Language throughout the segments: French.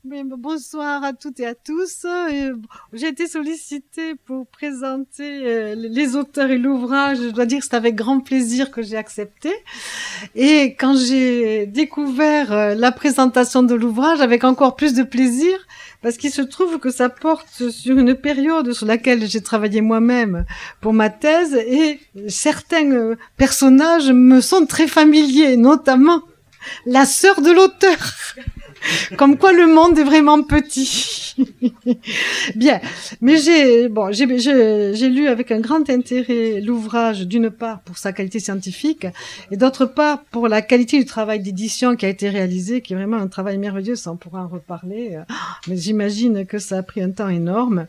Bonsoir à toutes et à tous. J'ai été sollicitée pour présenter les auteurs et l'ouvrage. Je dois dire que c'est avec grand plaisir que j'ai accepté. Et quand j'ai découvert la présentation de l'ouvrage, avec encore plus de plaisir, parce qu'il se trouve que ça porte sur une période sur laquelle j'ai travaillé moi-même pour ma thèse, et certains personnages me sont très familiers, notamment la sœur de l'auteur. Comme quoi le monde est vraiment petit. Bien, mais j'ai lu avec un grand intérêt l'ouvrage, d'une part pour sa qualité scientifique, et d'autre part pour la qualité du travail d'édition qui a été réalisé, qui est vraiment un travail merveilleux, ça on pourra en reparler, mais j'imagine que ça a pris un temps énorme.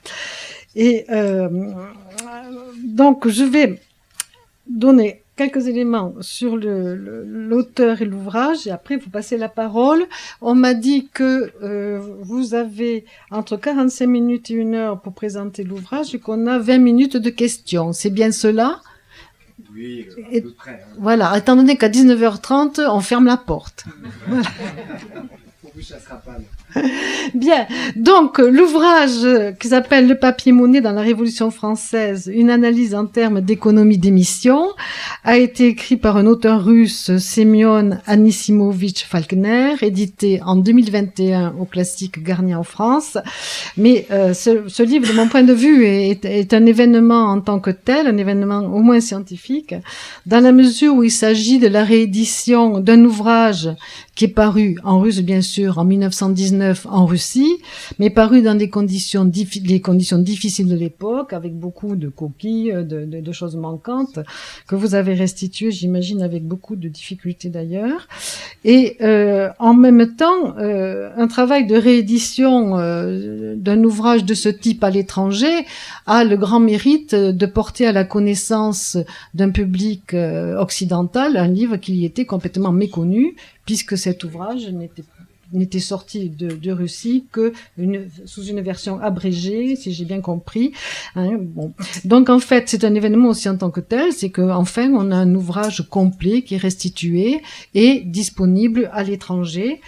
Et donc je vais donner quelques éléments sur l'auteur et l'ouvrage, et après vous passez la parole. On m'a dit que vous avez entre 45 minutes et 1 heure pour présenter l'ouvrage et qu'on a 20 minutes de questions. C'est bien cela? Oui, à peu près. Hein. Voilà, étant donné qu'à 19h30, on ferme la porte. Voilà. Pour vous, ça sera pas là. Bien, donc l'ouvrage qui s'appelle Le papier-monnaie dans la Révolution française, une analyse en termes d'économie d'émission, a été écrit par un auteur russe, Semyon Anisimovitch Falkner, édité en 2021 au Classique Garnier en France. Mais ce livre, de mon point de vue, est un événement en tant que tel, un événement au moins scientifique, dans la mesure où il s'agit de la réédition d'un ouvrage qui est paru en russe, bien sûr, en 1919 en Russie, mais paru dans des conditions difficiles de l'époque, avec beaucoup de coquilles, de choses manquantes, que vous avez restituées, j'imagine, avec beaucoup de difficultés d'ailleurs. Et en même temps, un travail de réédition d'un ouvrage de ce type à l'étranger a le grand mérite de porter à la connaissance d'un public occidental un livre qui y était complètement méconnu, puisque cet ouvrage n'était sorti de Russie que sous une version abrégée, si j'ai bien compris. Hein, bon. Donc en fait, c'est un événement aussi en tant que tel, c'est qu'enfin on a un ouvrage complet qui est restitué et disponible à l'étranger.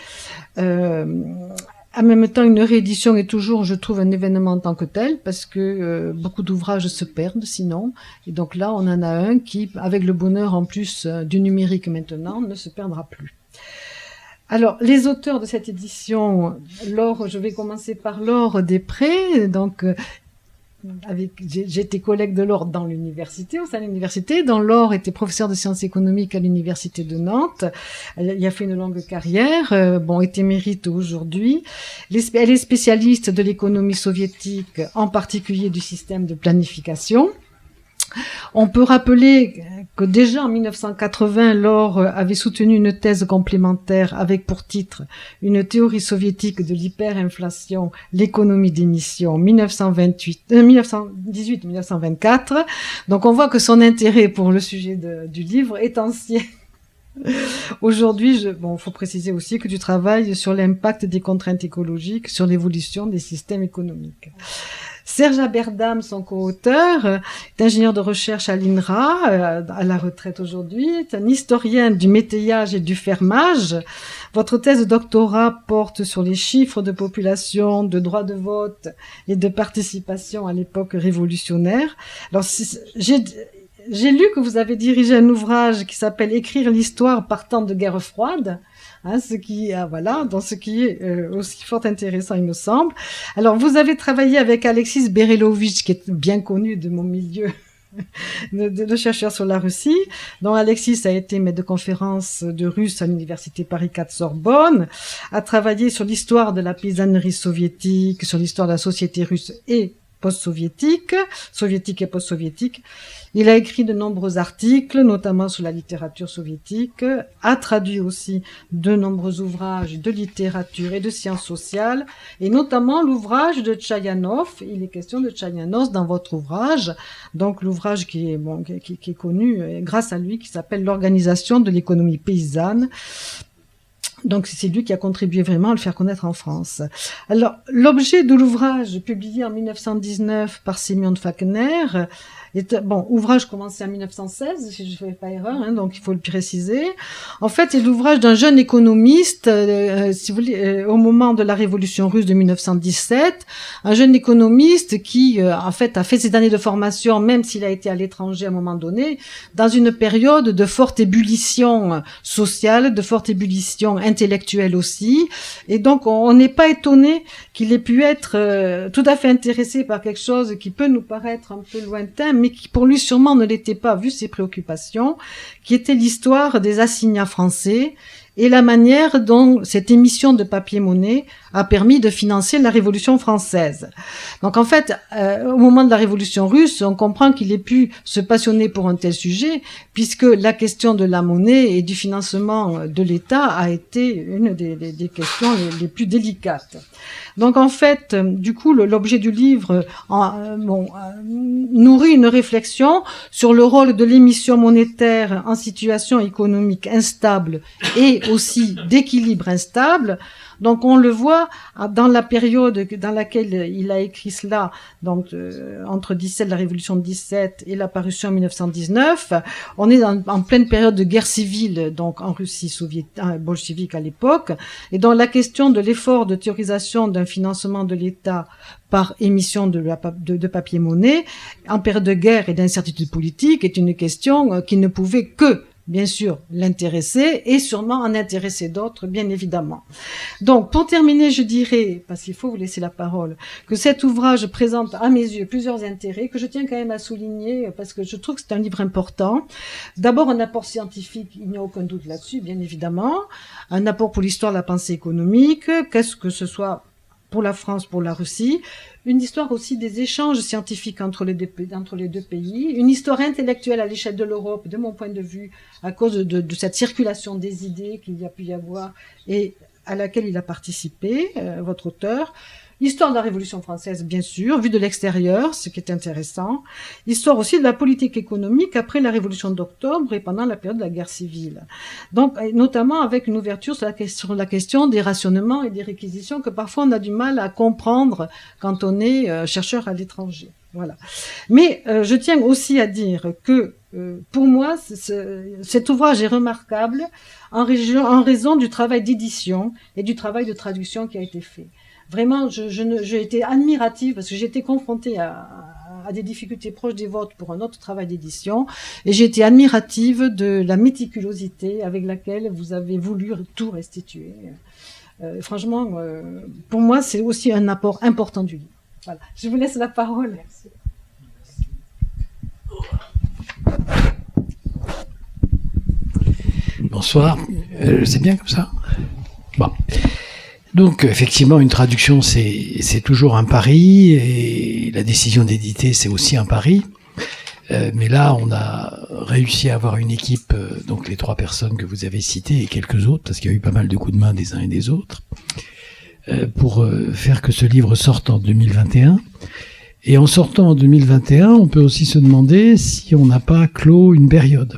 En même temps, une réédition est toujours, je trouve, un événement en tant que tel, parce que beaucoup d'ouvrages se perdent sinon. Et donc là, on en a un qui, avec le bonheur en plus du numérique maintenant, ne se perdra plus. Alors, les auteurs de cette édition, je vais commencer par Laure Després. Donc, j'étais collègue de Laure dans l'université, au sein de l'université, dont Laure était professeure de sciences économiques à l'université de Nantes. Elle y a fait une longue carrière, est émérite aujourd'hui. Elle est spécialiste de l'économie soviétique, en particulier du système de planification. On peut rappeler que déjà en 1980, Laure avait soutenu une thèse complémentaire avec pour titre une théorie soviétique de l'hyperinflation, l'économie d'émission 1918-1924. Donc on voit que son intérêt pour le sujet du livre est ancien. Aujourd'hui, faut préciser aussi que tu travailles sur l'impact des contraintes écologiques sur l'évolution des systèmes économiques. Serge Aberdam, son co-auteur, est ingénieur de recherche à l'INRA, à la retraite aujourd'hui, est un historien du métayage et du fermage. Votre thèse de doctorat porte sur les chiffres de population, de droit de vote et de participation à l'époque révolutionnaire. Alors, j'ai lu que vous avez dirigé un ouvrage qui s'appelle « Écrire l'histoire partant de guerre froide ». Hein, ce qui est aussi fort intéressant, il me semble. Alors, vous avez travaillé avec Alexis Berelovitch, qui est bien connu de mon milieu de chercheurs sur la Russie, dont Alexis a été maître de conférence de russe à l'université Paris 4 Sorbonne, a travaillé sur l'histoire de la paysannerie soviétique, sur l'histoire de la société russe et post-soviétique, soviétique et post-soviétique. Il a écrit de nombreux articles, notamment sur la littérature soviétique, a traduit aussi de nombreux ouvrages de littérature et de sciences sociales, et notamment l'ouvrage de Tchaïanov. Il est question de Tchaïanov dans votre ouvrage, donc l'ouvrage qui est connu grâce à lui, qui s'appelle L'organisation de l'économie paysanne. Donc c'est lui qui a contribué vraiment à le faire connaître en France. Alors l'objet de l'ouvrage publié en 1919 par Semyon Falkner bon, ouvrage commencé en 1916, si je ne fais pas erreur, hein, donc il faut le préciser. En fait, c'est l'ouvrage d'un jeune économiste, si vous voulez, au moment de la révolution russe de 1917, un jeune économiste qui, en fait, a fait ses années de formation, même s'il a été à l'étranger à un moment donné, dans une période de forte ébullition sociale, de forte ébullition intellectuelle aussi. Et donc, on n'est pas étonné qu'il ait pu être tout à fait intéressé par quelque chose qui peut nous paraître un peu lointain, mais qui pour lui sûrement ne l'était pas, vu ses préoccupations, qui était l'histoire des assignats français et la manière dont cette émission de papier-monnaie a permis de financer la Révolution française. Donc en fait, au moment de la Révolution russe, on comprend qu'il ait pu se passionner pour un tel sujet, puisque la question de la monnaie et du financement de l'État a été une des questions les plus délicates. Donc en fait, du coup, l'objet du livre nourrit une réflexion sur le rôle de l'émission monétaire en situation économique instable et aussi d'équilibre instable. Donc on le voit dans la période dans laquelle il a écrit cela, donc entre la révolution de 17 et la parution en 1919, on est en pleine période de guerre civile, donc en Russie bolchevique à l'époque, et dans la question de l'effort de théorisation d'un financement de l'État par émission de papier-monnaie en période de guerre et d'incertitude politique est une question qui ne pouvait que bien sûr, l'intéresser et sûrement en intéresser d'autres, bien évidemment. Donc, pour terminer, je dirais, parce qu'il faut vous laisser la parole, que cet ouvrage présente à mes yeux plusieurs intérêts que je tiens quand même à souligner parce que je trouve que c'est un livre important. D'abord, un apport scientifique, il n'y a aucun doute là-dessus, bien évidemment. Un apport pour l'histoire de la pensée économique, qu'est-ce que ce soit pour la France, pour la Russie, une histoire aussi des échanges scientifiques entre les deux pays, une histoire intellectuelle à l'échelle de l'Europe, de mon point de vue, à cause de cette circulation des idées qu'il y a pu y avoir et à laquelle il a participé, votre auteur. Histoire de la Révolution française, bien sûr, vue de l'extérieur, ce qui est intéressant. Histoire aussi de la politique économique après la Révolution d'octobre et pendant la période de la guerre civile. Donc, notamment avec une ouverture sur la question des rationnements et des réquisitions que parfois on a du mal à comprendre quand on est chercheur à l'étranger. Voilà. Mais je tiens aussi à dire que pour moi, cet ouvrage est remarquable en raison du travail d'édition et du travail de traduction qui a été fait. Vraiment, j'ai été admirative parce que j'ai été confrontée à des difficultés proches des vôtres pour un autre travail d'édition et j'ai été admirative de la méticulosité avec laquelle vous avez voulu tout restituer. Franchement, pour moi, c'est aussi un apport important du livre. Voilà. Je vous laisse la parole. Merci. Bonsoir. C'est bien comme ça ? Bon. Donc, effectivement, une traduction, c'est toujours un pari, et la décision d'éditer, c'est aussi un pari. Mais là, on a réussi à avoir une équipe, donc les 3 personnes que vous avez citées et quelques autres, parce qu'il y a eu pas mal de coups de main des uns et des autres, pour faire que ce livre sorte en 2021. Et en sortant en 2021, on peut aussi se demander si on n'a pas clos une période.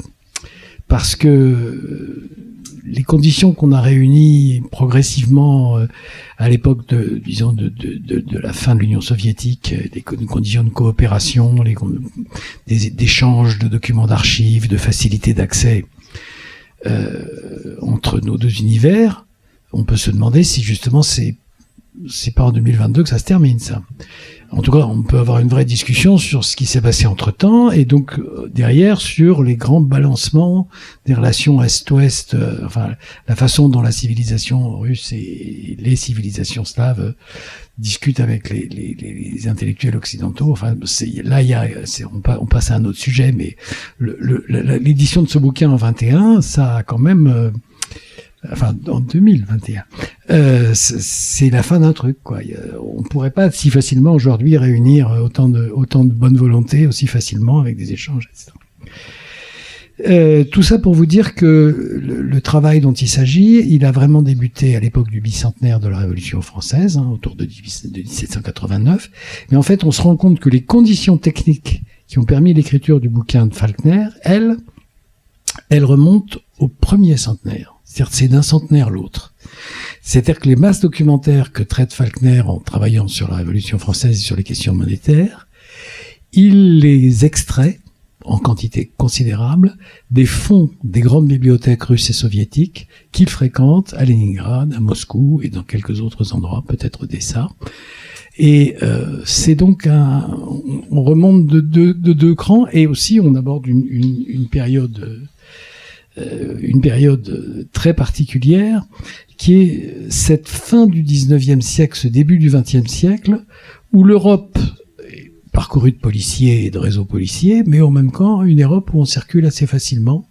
Parce que les conditions qu'on a réunies progressivement à l'époque de la fin de l'Union soviétique, des conditions de coopération, des échanges de documents d'archives, de facilité d'accès entre nos deux univers, on peut se demander si justement c'est pas en 2022 que ça se termine, ça. En tout cas, on peut avoir une vraie discussion sur ce qui s'est passé entre-temps, et donc derrière sur les grands balancements des relations Est-Ouest, enfin la façon dont la civilisation russe et les civilisations slaves discutent avec les intellectuels occidentaux. Enfin, on passe à un autre sujet, mais l'édition de ce bouquin en 21, ça a quand même... Enfin, en 2021, c'est la fin d'un truc, quoi. On pourrait pas si facilement aujourd'hui réunir autant de bonne volonté aussi facilement avec des échanges, etc. Tout ça pour vous dire que le travail dont il s'agit, il a vraiment débuté à l'époque du bicentenaire de la Révolution française, autour de 1789. Mais en fait, on se rend compte que les conditions techniques qui ont permis l'écriture du bouquin de Falkner, elles remontent au premier centenaire. C'est-à-dire c'est d'un centenaire l'autre. C'est-à-dire que les masses documentaires que traite Falkner en travaillant sur la Révolution française et sur les questions monétaires, il les extrait en quantité considérable des fonds des grandes bibliothèques russes et soviétiques qu'il fréquente à Leningrad, à Moscou et dans quelques autres endroits, peut-être Odessa. Et c'est donc on remonte de deux crans, et aussi on aborde une période très particulière, qui est cette fin du 19e siècle, ce début du 20e siècle, où l'Europe est parcourue de policiers et de réseaux policiers, mais en même temps une Europe où on circule assez facilement,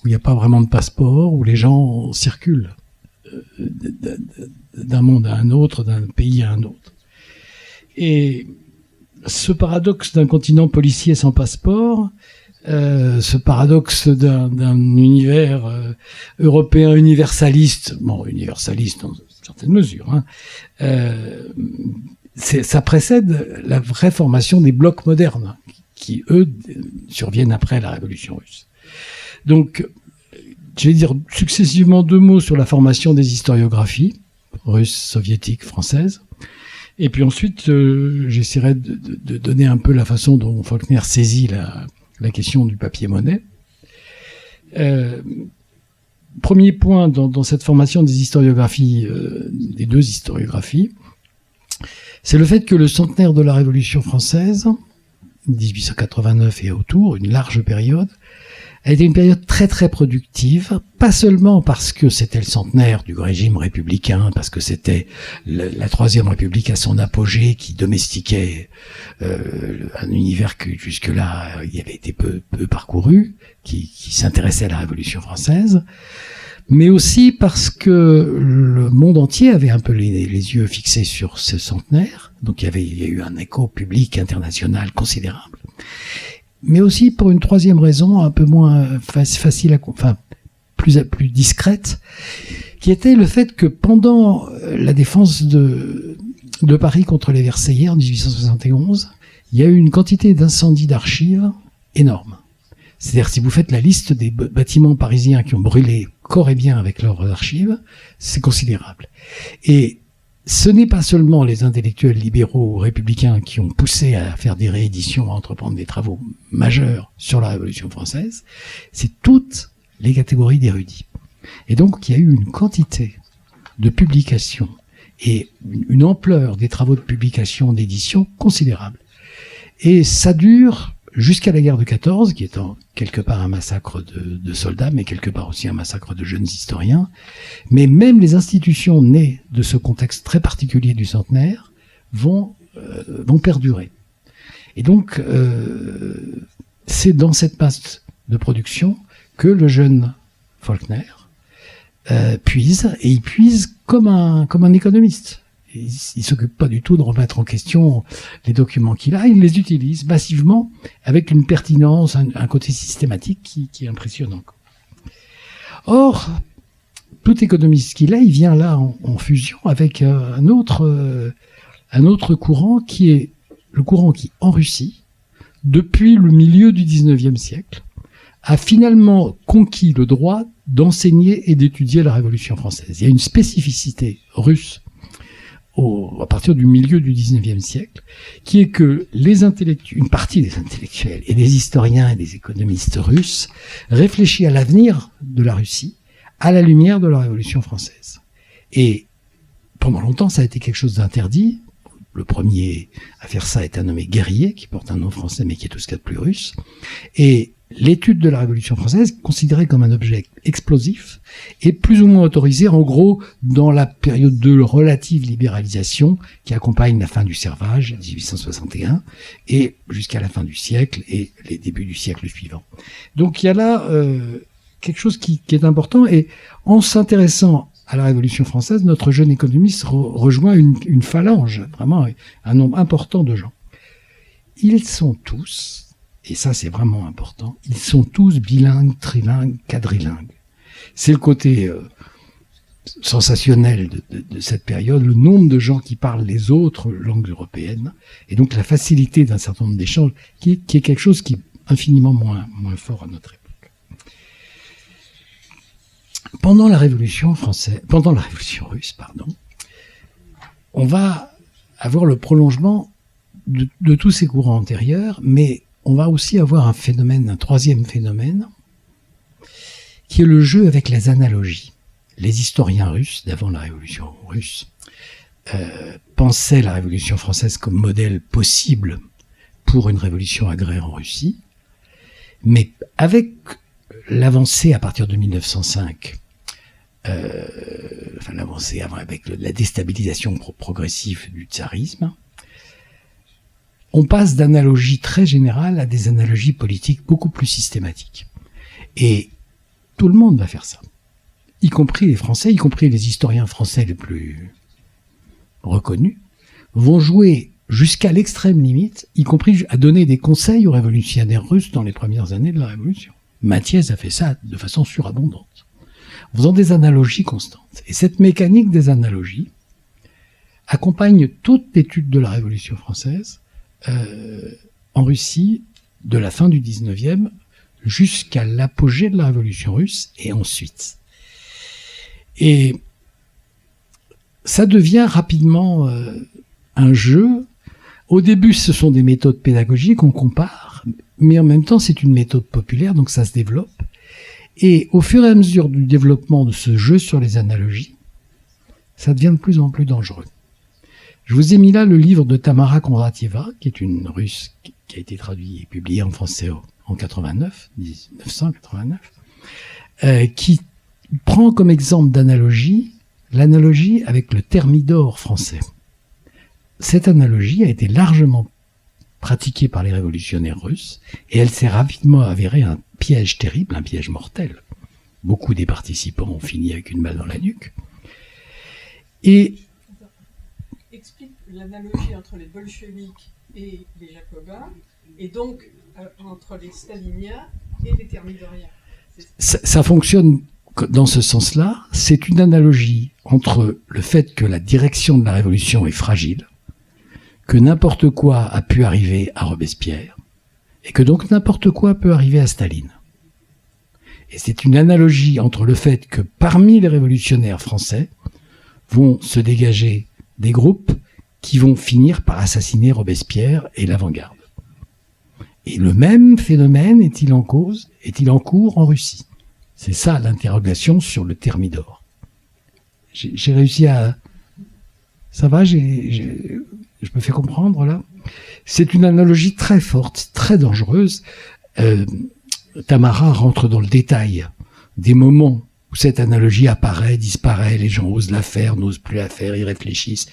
où il n'y a pas vraiment de passeport, où les gens circulent d'un monde à un autre, d'un pays à un autre. Et ce paradoxe d'un continent policier sans passeport, ce paradoxe d'un univers européen universaliste, universaliste dans une certaine mesure, ça précède la vraie formation des blocs modernes, qui eux surviennent après la Révolution russe. Donc, je vais dire successivement 2 mots sur la formation des historiographies russes, soviétiques, françaises. Et puis ensuite, j'essaierai de donner un peu la façon dont Faulkner saisit la question du papier-monnaie. Premier point dans cette formation des historiographies, des 2 historiographies, c'est le fait que le centenaire de la Révolution française, 1889 et autour, une large période, a été une période très très productive, pas seulement parce que c'était le centenaire du régime républicain, parce que c'était la Troisième République à son apogée qui domestiquait un univers que jusque-là il avait été peu parcouru, qui s'intéressait à la Révolution française, mais aussi parce que le monde entier avait un peu les yeux fixés sur ce centenaire, donc il y a eu un écho public international considérable. Mais aussi pour une troisième raison, un peu moins facile plus discrète, qui était le fait que pendant la défense de Paris contre les Versaillais en 1871, il y a eu une quantité d'incendies d'archives énorme. C'est-à-dire, si vous faites la liste des bâtiments parisiens qui ont brûlé corps et biens avec leurs archives, c'est considérable. Et ce n'est pas seulement les intellectuels libéraux républicains qui ont poussé à faire des rééditions, à entreprendre des travaux majeurs sur la Révolution française, c'est toutes les catégories d'érudits. Et donc, il y a eu une quantité de publications et une ampleur des travaux de publication, d'édition considérable. Et ça dure jusqu'à la guerre de 14, qui est quelque part un massacre de soldats, mais quelque part aussi un massacre de jeunes historiens. Mais même les institutions nées de ce contexte très particulier du centenaire vont perdurer. Et donc, c'est dans cette masse de production que le jeune Faulkner puise, et il puise comme un économiste. Il s'occupe pas du tout de remettre en question les documents qu'il a, il les utilise massivement avec une pertinence, un côté systématique qui est impressionnant. Or, tout économiste qu'il est, il vient là en fusion avec un autre courant qui est le courant qui, en Russie, depuis le milieu du 19e siècle, a finalement conquis le droit d'enseigner et d'étudier la Révolution française. Il y a une spécificité russe à partir du milieu du 19e siècle, qui est que une partie des intellectuels et des historiens et des économistes russes réfléchit à l'avenir de la Russie à la lumière de la Révolution française. Et pendant longtemps, ça a été quelque chose d'interdit. Le premier à faire ça est un nommé Guerrier, qui porte un nom français mais qui est tout ce qu'il y a de plus russe. Et l'étude de la Révolution française, considérée comme un objet explosif, est plus ou moins autorisée, en gros, dans la période de relative libéralisation qui accompagne la fin du servage, 1861, et jusqu'à la fin du siècle et les débuts du siècle suivant. Donc il y a là quelque chose qui est important, et en s'intéressant à la Révolution française, notre jeune économiste rejoint une phalange, vraiment un nombre important de gens. Ils sont tous, et ça c'est vraiment important, ils sont tous bilingues, trilingues, quadrilingues. C'est le côté sensationnel de cette période, le nombre de gens qui parlent les autres langues européennes, et donc la facilité d'un certain nombre d'échanges, qui est quelque chose qui est infiniment moins fort à notre époque. Pendant la Révolution russe, on va avoir le prolongement de tous ces courants antérieurs, mais on va aussi avoir un troisième phénomène, qui est le jeu avec les analogies. Les historiens russes, d'avant la Révolution russe, pensaient la Révolution française comme modèle possible pour une révolution agraire en Russie, mais avec l'avancée à partir de 1905, l'avancée avec la déstabilisation progressive du tsarisme, on passe d'analogies très générales à des analogies politiques beaucoup plus systématiques. Et tout le monde va faire ça, y compris les Français, y compris les historiens français les plus reconnus, vont jouer jusqu'à l'extrême limite, y compris à donner des conseils aux révolutionnaires russes dans les premières années de la Révolution. Mathiez a fait ça de façon surabondante, en faisant des analogies constantes. Et cette mécanique des analogies accompagne toute l'étude de la Révolution française en Russie, de la fin du 19e jusqu'à l'apogée de la Révolution russe, et ensuite. Et ça devient rapidement un jeu. Au début, ce sont des méthodes pédagogiques, on compare, mais en même temps, c'est une méthode populaire, donc ça se développe. Et au fur et à mesure du développement de ce jeu sur les analogies, ça devient de plus en plus dangereux. Je vous ai mis là le livre de Tamara Kondratieva, qui est une Russe qui a été traduit et publié en français en 1989, qui prend comme exemple d'analogie l'analogie avec le thermidor français. Cette analogie a été largement pratiquée par les révolutionnaires russes et elle s'est rapidement avérée un piège terrible, un piège mortel. Beaucoup des participants ont fini avec une balle dans la nuque. Et explique l'analogie entre les bolcheviks et les jacobins, et donc entre les staliniens et les thermidoriens. Ça fonctionne dans ce sens-là. C'est une analogie entre le fait que la direction de la révolution est fragile, que n'importe quoi a pu arriver à Robespierre, et que donc n'importe quoi peut arriver à Staline. Et c'est une analogie entre le fait que parmi les révolutionnaires français vont se dégager des groupes qui vont finir par assassiner Robespierre et l'avant-garde. Et le même phénomène est-il en cours en Russie? C'est ça l'interrogation sur le thermidor. J'ai réussi à... Ça va, je me fais comprendre là? C'est une analogie très forte, très dangereuse. Tamara rentre dans le détail des moments où cette analogie apparaît, disparaît, les gens osent la faire, n'osent plus la faire, ils réfléchissent.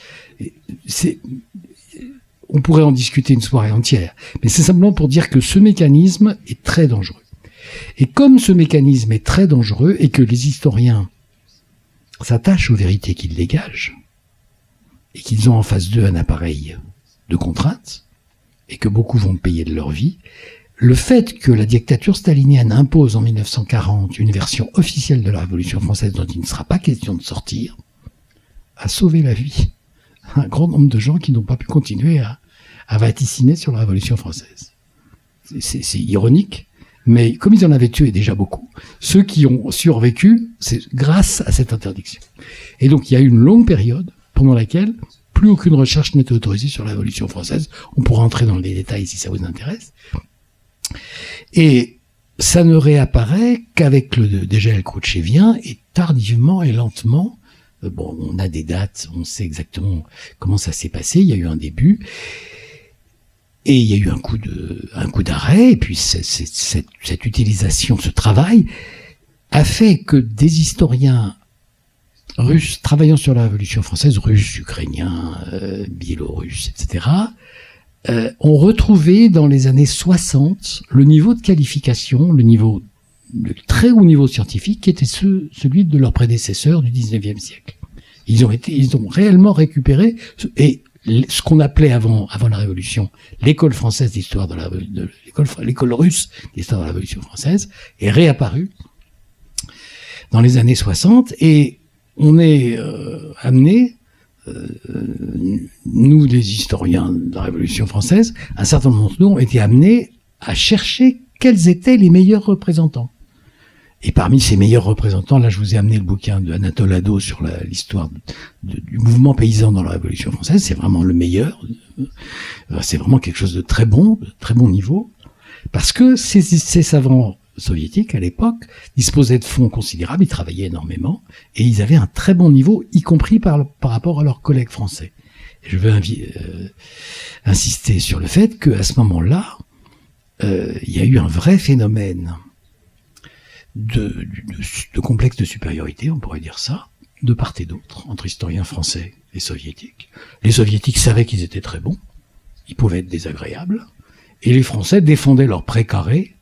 On pourrait en discuter une soirée entière, mais c'est simplement pour dire que ce mécanisme est très dangereux. Et comme ce mécanisme est très dangereux et que les historiens s'attachent aux vérités qu'ils dégagent, et qu'ils ont en face d'eux un appareil de contraintes, et que beaucoup vont payer de leur vie, le fait que la dictature stalinienne impose en 1940 une version officielle de la Révolution française dont il ne sera pas question de sortir, a sauvé la vie à un grand nombre de gens qui n'ont pas pu continuer à vaticiner sur la Révolution française. C'est ironique, mais comme ils en avaient tué déjà beaucoup, ceux qui ont survécu, c'est grâce à cette interdiction. Et donc il y a eu une longue période pendant laquelle plus aucune recherche n'était autorisée sur la Révolution française. On pourra entrer dans les détails si ça vous intéresse. Et ça ne réapparaît qu'avec le dégel khrouchtchevien et tardivement et lentement. Bon, on a des dates, on sait exactement comment ça s'est passé. Il y a eu un début et il y a eu un coup d'arrêt. Et puis cette utilisation, ce travail a fait que des historiens russes travaillant sur la Révolution française, russes, ukrainiens, biélorusses, etc., ont retrouvé dans les années 60 le niveau de qualification, le très haut niveau scientifique qui était celui de leurs prédécesseurs du 19e siècle. Ils ont réellement récupéré et ce qu'on appelait avant la Révolution l'école française d'histoire l'école russe d'histoire de la Révolution française est réapparue dans les années 60 et on est amené nous, les historiens de la Révolution française, un certain nombre d'entre nous ont été amenés à chercher quels étaient les meilleurs représentants. Et parmi ces meilleurs représentants, là, je vous ai amené le bouquin de Anatole Adot sur l'histoire du mouvement paysan dans la Révolution française. C'est vraiment le meilleur C'est vraiment quelque chose de très bon niveau, parce que ces savants soviétiques, à l'époque, disposaient de fonds considérables, ils travaillaient énormément, et ils avaient un très bon niveau, y compris par rapport à leurs collègues français. Et je veux insister sur le fait qu'à ce moment-là, il y a eu un vrai phénomène de complexe de supériorité, on pourrait dire ça, de part et d'autre, entre historiens français et soviétiques. Les soviétiques savaient qu'ils étaient très bons, ils pouvaient être désagréables, et les Français défendaient leur précaré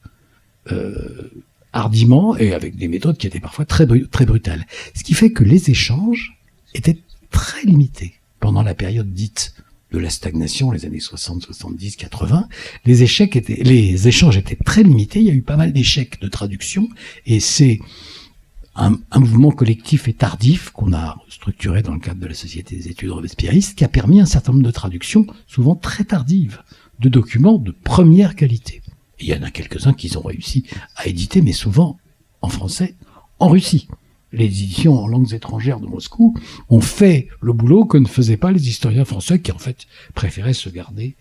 hardiment et avec des méthodes qui étaient parfois très brutales. Ce qui fait que les échanges étaient très limités pendant la période dite de la stagnation, les années 60, 70, 80. Les échanges étaient très limités, il y a eu pas mal d'échecs de traduction, et c'est un mouvement collectif et tardif qu'on a structuré dans le cadre de la Société des études robespierristes qui a permis un certain nombre de traductions, souvent très tardives, de documents de première qualité. Et il y en a quelques-uns qu'ils ont réussi à éditer, mais souvent en français, en Russie. Les éditions en langues étrangères de Moscou ont fait le boulot que ne faisaient pas les historiens français qui, en fait, préféraient se garder.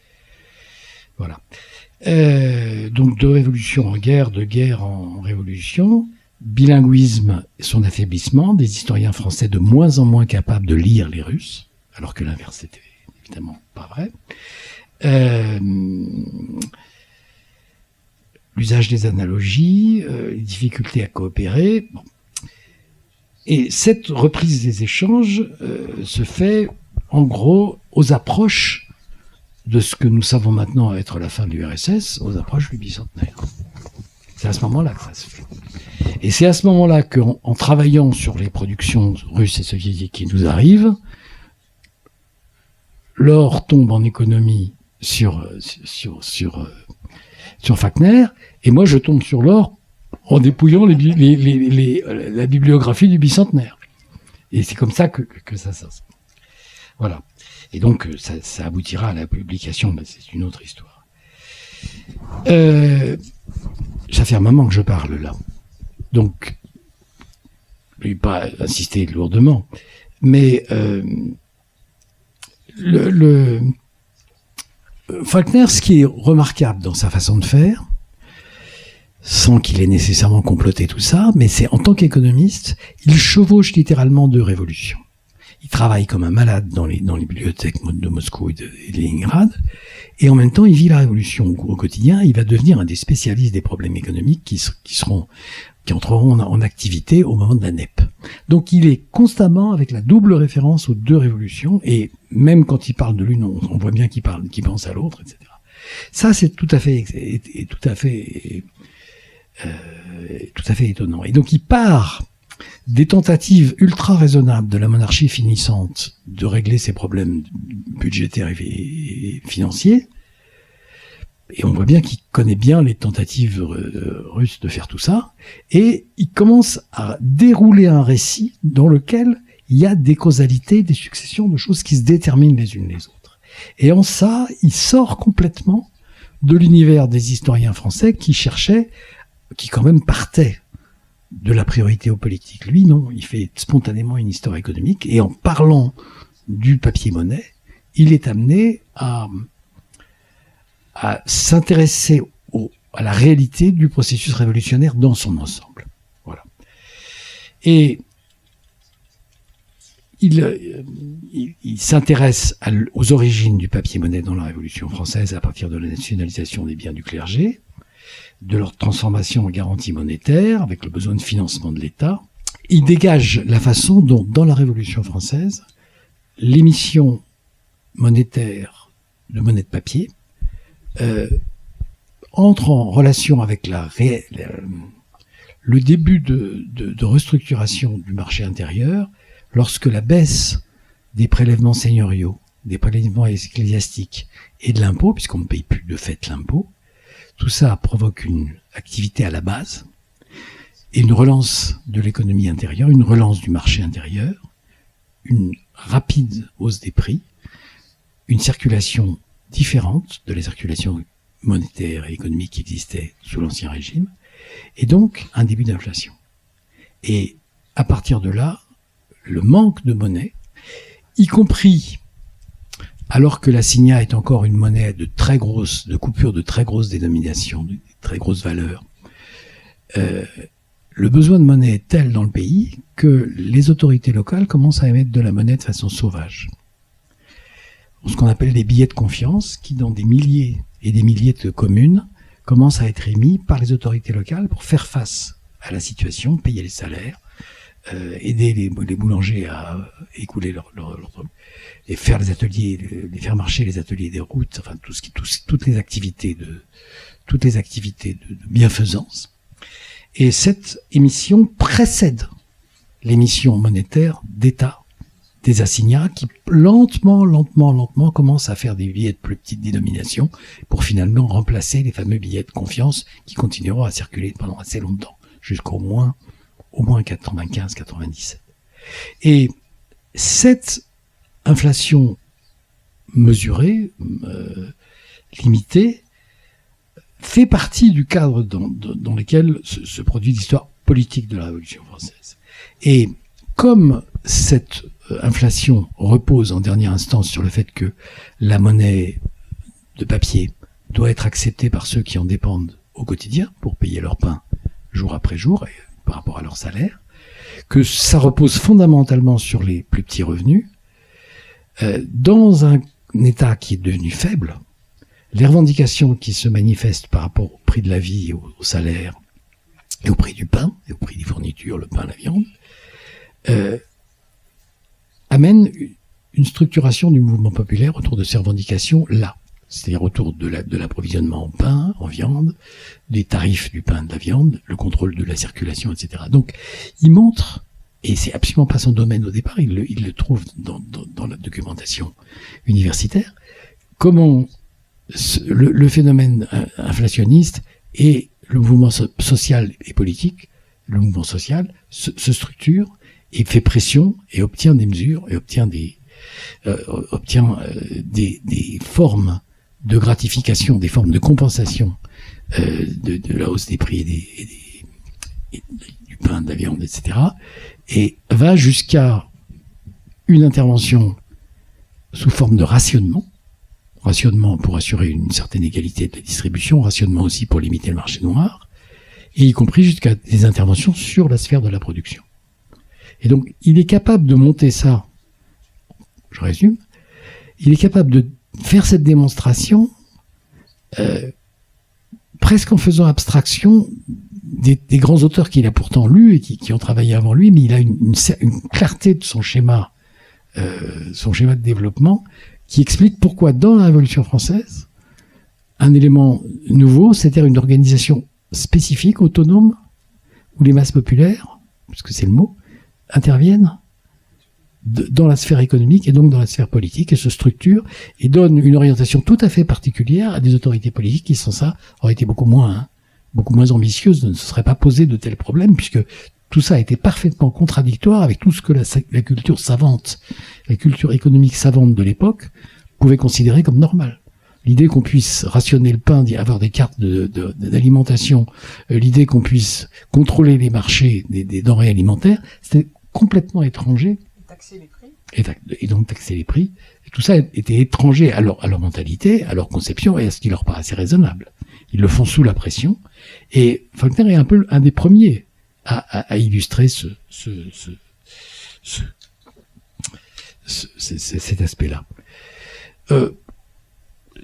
Voilà. Donc, de révolution en guerre, de guerre en révolution, bilinguisme et son affaiblissement, des historiens français de moins en moins capables de lire les Russes, alors que l'inverse n'était évidemment pas vrai. L'usage des analogies, les difficultés à coopérer. Bon. Et cette reprise des échanges se fait, en gros, aux approches de ce que nous savons maintenant être la fin de l'URSS, aux approches du bicentenaire. C'est à ce moment-là que ça se fait. Et c'est à ce moment-là qu'en travaillant sur les productions russes et soviétiques qui nous arrivent, l'or tombe en économie sur Fachner, et moi je tombe sur l'or en dépouillant la bibliographie du bicentenaire. Et c'est comme ça que ça se... Voilà. Et donc ça aboutira à la publication, mais c'est une autre histoire. Ça fait un moment que je parle là. Donc, je ne vais pas insister lourdement, mais Faulkner, ce qui est remarquable dans sa façon de faire, sans qu'il ait nécessairement comploté tout ça, mais c'est en tant qu'économiste, il chevauche littéralement deux révolutions. Il travaille comme un malade dans les bibliothèques de Moscou et de Leningrad, et en même temps, il vit la révolution au quotidien. Il va devenir un des spécialistes des problèmes économiques qui entreront en activité au moment de la NEP. Donc, il est constamment avec la double référence aux deux révolutions, et même quand il parle de l'une, on voit bien qu'il pense à l'autre, etc. Ça, c'est tout à fait étonnant. Et donc, il part des tentatives ultra raisonnables de la monarchie finissante de régler ses problèmes budgétaires et financiers. Et on voit bien qu'il connaît bien les tentatives russes de faire tout ça. Et il commence à dérouler un récit dans lequel il y a des causalités, des successions de choses qui se déterminent les unes les autres. Et en ça, il sort complètement de l'univers des historiens français qui quand même partaient de la priorité aux politiques. Lui, non, il fait spontanément une histoire économique, et en parlant du papier-monnaie, il est amené à s'intéresser à la réalité du processus révolutionnaire dans son ensemble. Voilà. Et il s'intéresse aux origines du papier-monnaie dans la Révolution française à partir de la nationalisation des biens du clergé, de leur transformation en garantie monétaire, avec le besoin de financement de l'État. Il dégage la façon dont, dans la Révolution française, l'émission monétaire de monnaie de papier entre en relation avec le début de restructuration du marché intérieur, lorsque la baisse des prélèvements seigneuriaux, des prélèvements ecclésiastiques et de l'impôt, puisqu'on ne paye plus de fait l'impôt, tout ça provoque une activité à la base et une relance de l'économie intérieure, une relance du marché intérieur, une rapide hausse des prix, une circulation différente de la circulation monétaire et économique qui existait sous l'Ancien Régime, et donc un début d'inflation. Et à partir de là, le manque de monnaie, y compris alors que l'assignat est encore une monnaie de coupure de très grosses dénominations, de très grosses valeurs, le besoin de monnaie est tel dans le pays que les autorités locales commencent à émettre de la monnaie de façon sauvage. Ce qu'on appelle des billets de confiance, qui dans des milliers et des milliers de communes commencent à être émis par les autorités locales pour faire face à la situation, payer les salaires, aider les boulangers à écouler et faire les ateliers, les faire marcher les ateliers des routes, enfin toutes les activités de bienfaisance. Et cette émission précède l'émission monétaire d'État des assignats qui lentement commencent à faire des billets de plus petite dénomination pour finalement remplacer les fameux billets de confiance qui continueront à circuler pendant assez longtemps, jusqu'au moins 95-97. Et cette inflation mesurée, limitée, fait partie du cadre dans lequel se produit l'histoire politique de la Révolution française. Et comme cette inflation repose en dernière instance sur le fait que la monnaie de papier doit être acceptée par ceux qui en dépendent au quotidien pour payer leur pain jour après jour et par rapport à leur salaire, que ça repose fondamentalement sur les plus petits revenus, dans un État qui est devenu faible, les revendications qui se manifestent par rapport au prix de la vie, au salaire, et au prix du pain, et au prix des fournitures, le pain, la viande, amènent une structuration du mouvement populaire autour de ces revendications-là. C'est-à-dire autour de l'approvisionnement en pain, en viande, des tarifs du pain, de la viande, le contrôle de la circulation, etc. Donc, il montre, et c'est absolument pas son domaine au départ, il le trouve dans la documentation universitaire, comment le phénomène inflationniste et le mouvement social et politique, le mouvement social se structure et fait pression et obtient des mesures et obtient des formes de gratification, des formes de compensation de la hausse des prix et du pain, de la viande, etc. Et va jusqu'à une intervention sous forme de rationnement pour assurer une certaine égalité de la distribution, rationnement aussi pour limiter le marché noir, et y compris jusqu'à des interventions sur la sphère de la production. Et donc, il est capable de monter ça, je résume, il est capable de faire cette démonstration presque en faisant abstraction des grands auteurs qu'il a pourtant lus et qui ont travaillé avant lui, mais il a une clarté de son schéma de développement qui explique pourquoi dans la Révolution française, un élément nouveau, c'est-à-dire une organisation spécifique, autonome, où les masses populaires, puisque c'est le mot, interviennent dans la sphère économique et donc dans la sphère politique et se structurent et donnent une orientation tout à fait particulière à des autorités politiques qui, sans ça, auraient été beaucoup moins ambitieuses, ne se seraient pas posé de tels problèmes, puisque tout ça a été parfaitement contradictoire avec tout ce que la culture savante, la culture économique savante de l'époque pouvait considérer comme normal. L'idée qu'on puisse rationner le pain, avoir des cartes d'alimentation, l'idée qu'on puisse contrôler les marchés des denrées alimentaires, c'était complètement étranger. Taxer les prix. Et donc taxer les prix. Et tout ça était étranger à leur mentalité, à leur conception et à ce qui leur paraissait raisonnable. Ils le font sous la pression. Et Faulkner est un peu un des premiers à illustrer cet aspect-là.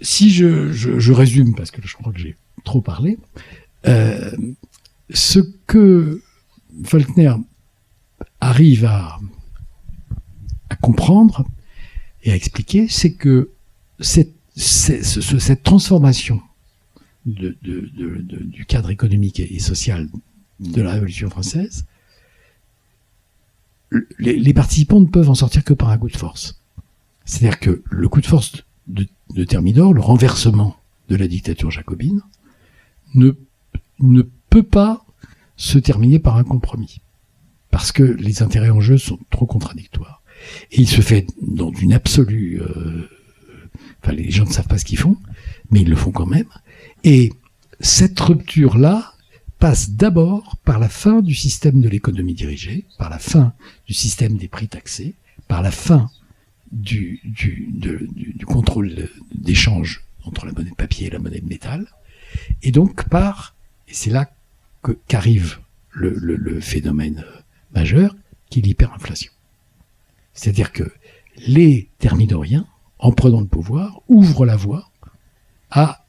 Si je résume, parce que je crois que j'ai trop parlé, ce que Faulkner arrive à comprendre et à expliquer, c'est que cette transformation du cadre économique et social de la Révolution française, les participants ne peuvent en sortir que par un coup de force. C'est-à-dire que le coup de force de Thermidor, le renversement de la dictature jacobine, ne peut pas se terminer par un compromis. Parce que les intérêts en jeu sont trop contradictoires. Et il se fait dans une absolue... les gens ne savent pas ce qu'ils font, mais ils le font quand même. Et cette rupture-là passe d'abord par la fin du système de l'économie dirigée, par la fin du système des prix taxés, par la fin du contrôle d'échange entre la monnaie de papier et la monnaie de métal, et donc et c'est là qu'arrive le phénomène majeur, qui est l'hyperinflation. C'est-à-dire que les thermidoriens, en prenant le pouvoir, ouvrent la voie à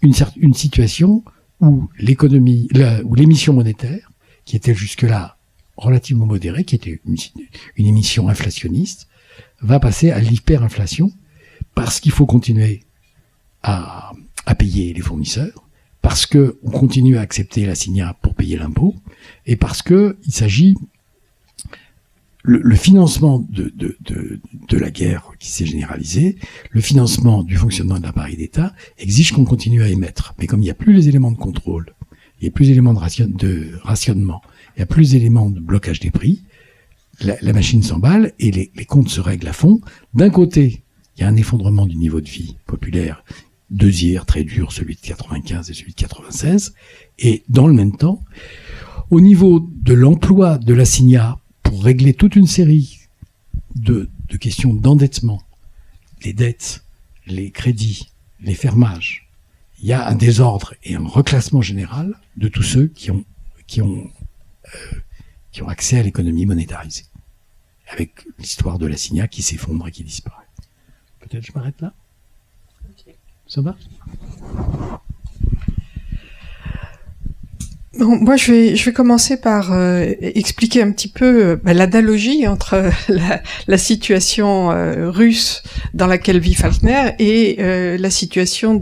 une situation où l'émission monétaire, qui était jusque-là relativement modérée, qui était une émission inflationniste, va passer à l'hyperinflation, parce qu'il faut continuer à payer les fournisseurs, parce que on continue à accepter l'assignat pour payer l'impôt, et parce que il s'agit le financement de la guerre qui s'est généralisée, le financement du fonctionnement de l'appareil d'État exige qu'on continue à émettre. Mais comme il n'y a plus les éléments de contrôle, il n'y a plus d'éléments de rationnement, il n'y a plus d'éléments de blocage des prix, la machine s'emballe et les comptes se règlent à fond. D'un côté, il y a un effondrement du niveau de vie populaire, deuxième très dur, celui de 95 et celui de 96, et dans le même temps, au niveau de l'emploi de l'assignat pour régler toute une série de questions d'endettement, les dettes, les crédits, les fermages, il y a un désordre et un reclassement général de tous ceux qui ont accès à l'économie monétarisée, avec l'histoire de l'assignat qui s'effondre et qui disparaît. Peut-être je m'arrête là. Ça va? Bon, moi, je vais commencer par expliquer un petit peu l'analogie entre la situation russe dans laquelle vit Falkner et la situation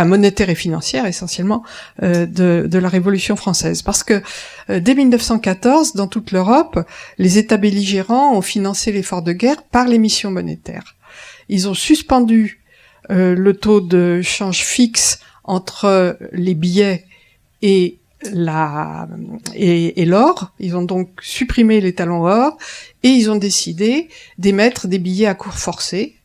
monétaire et financière essentiellement de la Révolution française. Parce que dès 1914, dans toute l'Europe, les États belligérants ont financé l'effort de guerre par l'émission monétaire. Ils ont suspendu le taux de change fixe entre les billets et l'or. Ils ont donc supprimé les talons or et ils ont décidé d'émettre des billets à cours forcé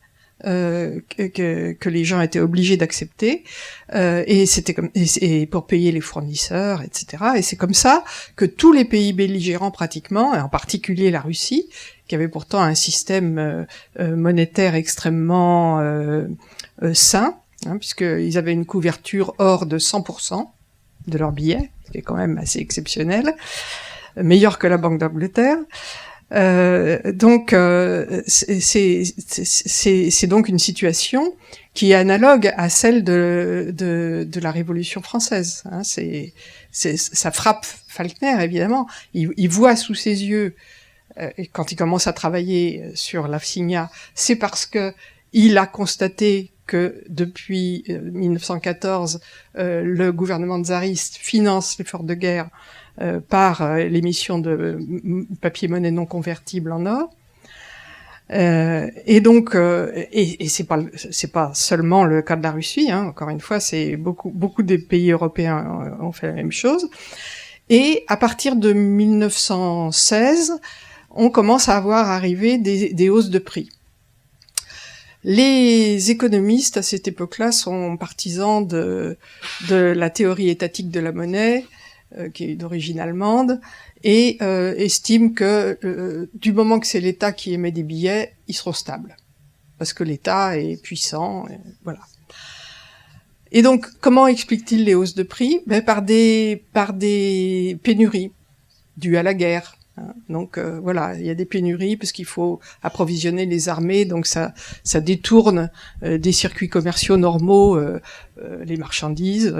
que les gens étaient obligés d'accepter et c'était et pour payer les fournisseurs, etc. Et c'est comme ça que tous les pays belligérants pratiquement, et en particulier la Russie, qui avait pourtant un système monétaire extrêmement sain, puisqu'ils avaient une couverture or de 100% de leurs billets, ce qui est quand même assez exceptionnel, meilleur que la Banque d'Angleterre. Donc c'est donc une situation qui est analogue à celle de la Révolution française. Ça frappe Falkner évidemment. Il voit sous ses yeux, et quand il commence à travailler sur l'assignat, c'est parce que il a constaté que depuis 1914, le gouvernement tsariste finance l'effort de guerre par l'émission de papier-monnaie non convertible en or. Et donc, et c'est pas seulement le cas de la Russie, encore une fois, c'est beaucoup des pays européens ont fait la même chose. Et à partir de 1916, on commence à voir arriver des hausses de prix. Les économistes à cette époque-là sont partisans de la théorie étatique de la monnaie, qui est d'origine allemande, et estiment que du moment que c'est l'État qui émet des billets, ils seront stables, parce que l'État est puissant, et voilà. Et donc, comment explique-t-il les hausses de prix? Par des pénuries dues à la guerre. Donc voilà, il y a des pénuries parce qu'il faut approvisionner les armées, donc ça détourne des circuits commerciaux normaux les marchandises,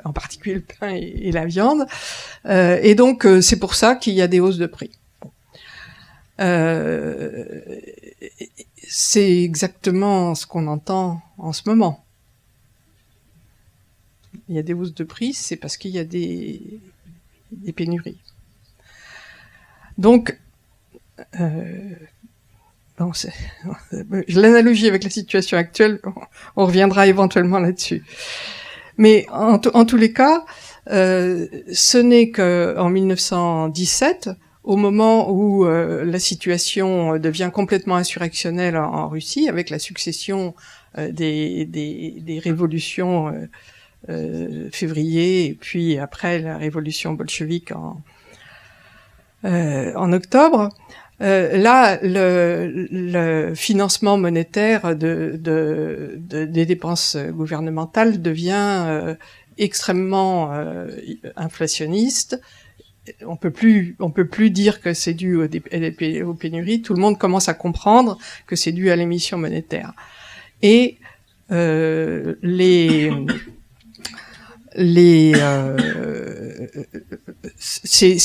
en particulier le pain et la viande, et donc c'est pour ça qu'il y a des hausses de prix. C'est exactement ce qu'on entend en ce moment. Il y a des hausses de prix, c'est parce qu'il y a des pénuries. Donc, l'analogie avec la situation actuelle, on reviendra éventuellement là-dessus. Mais en tous les cas, ce n'est qu'en 1917, au moment où la situation devient complètement insurrectionnelle en Russie, avec la succession des révolutions février, et puis après la révolution bolchevique en octobre, Là, le financement monétaire des dépenses gouvernementales devient extrêmement inflationniste. On peut plus dire que c'est dû aux pénuries. Tout le monde commence à comprendre que c'est dû à l'émission monétaire. Et c'est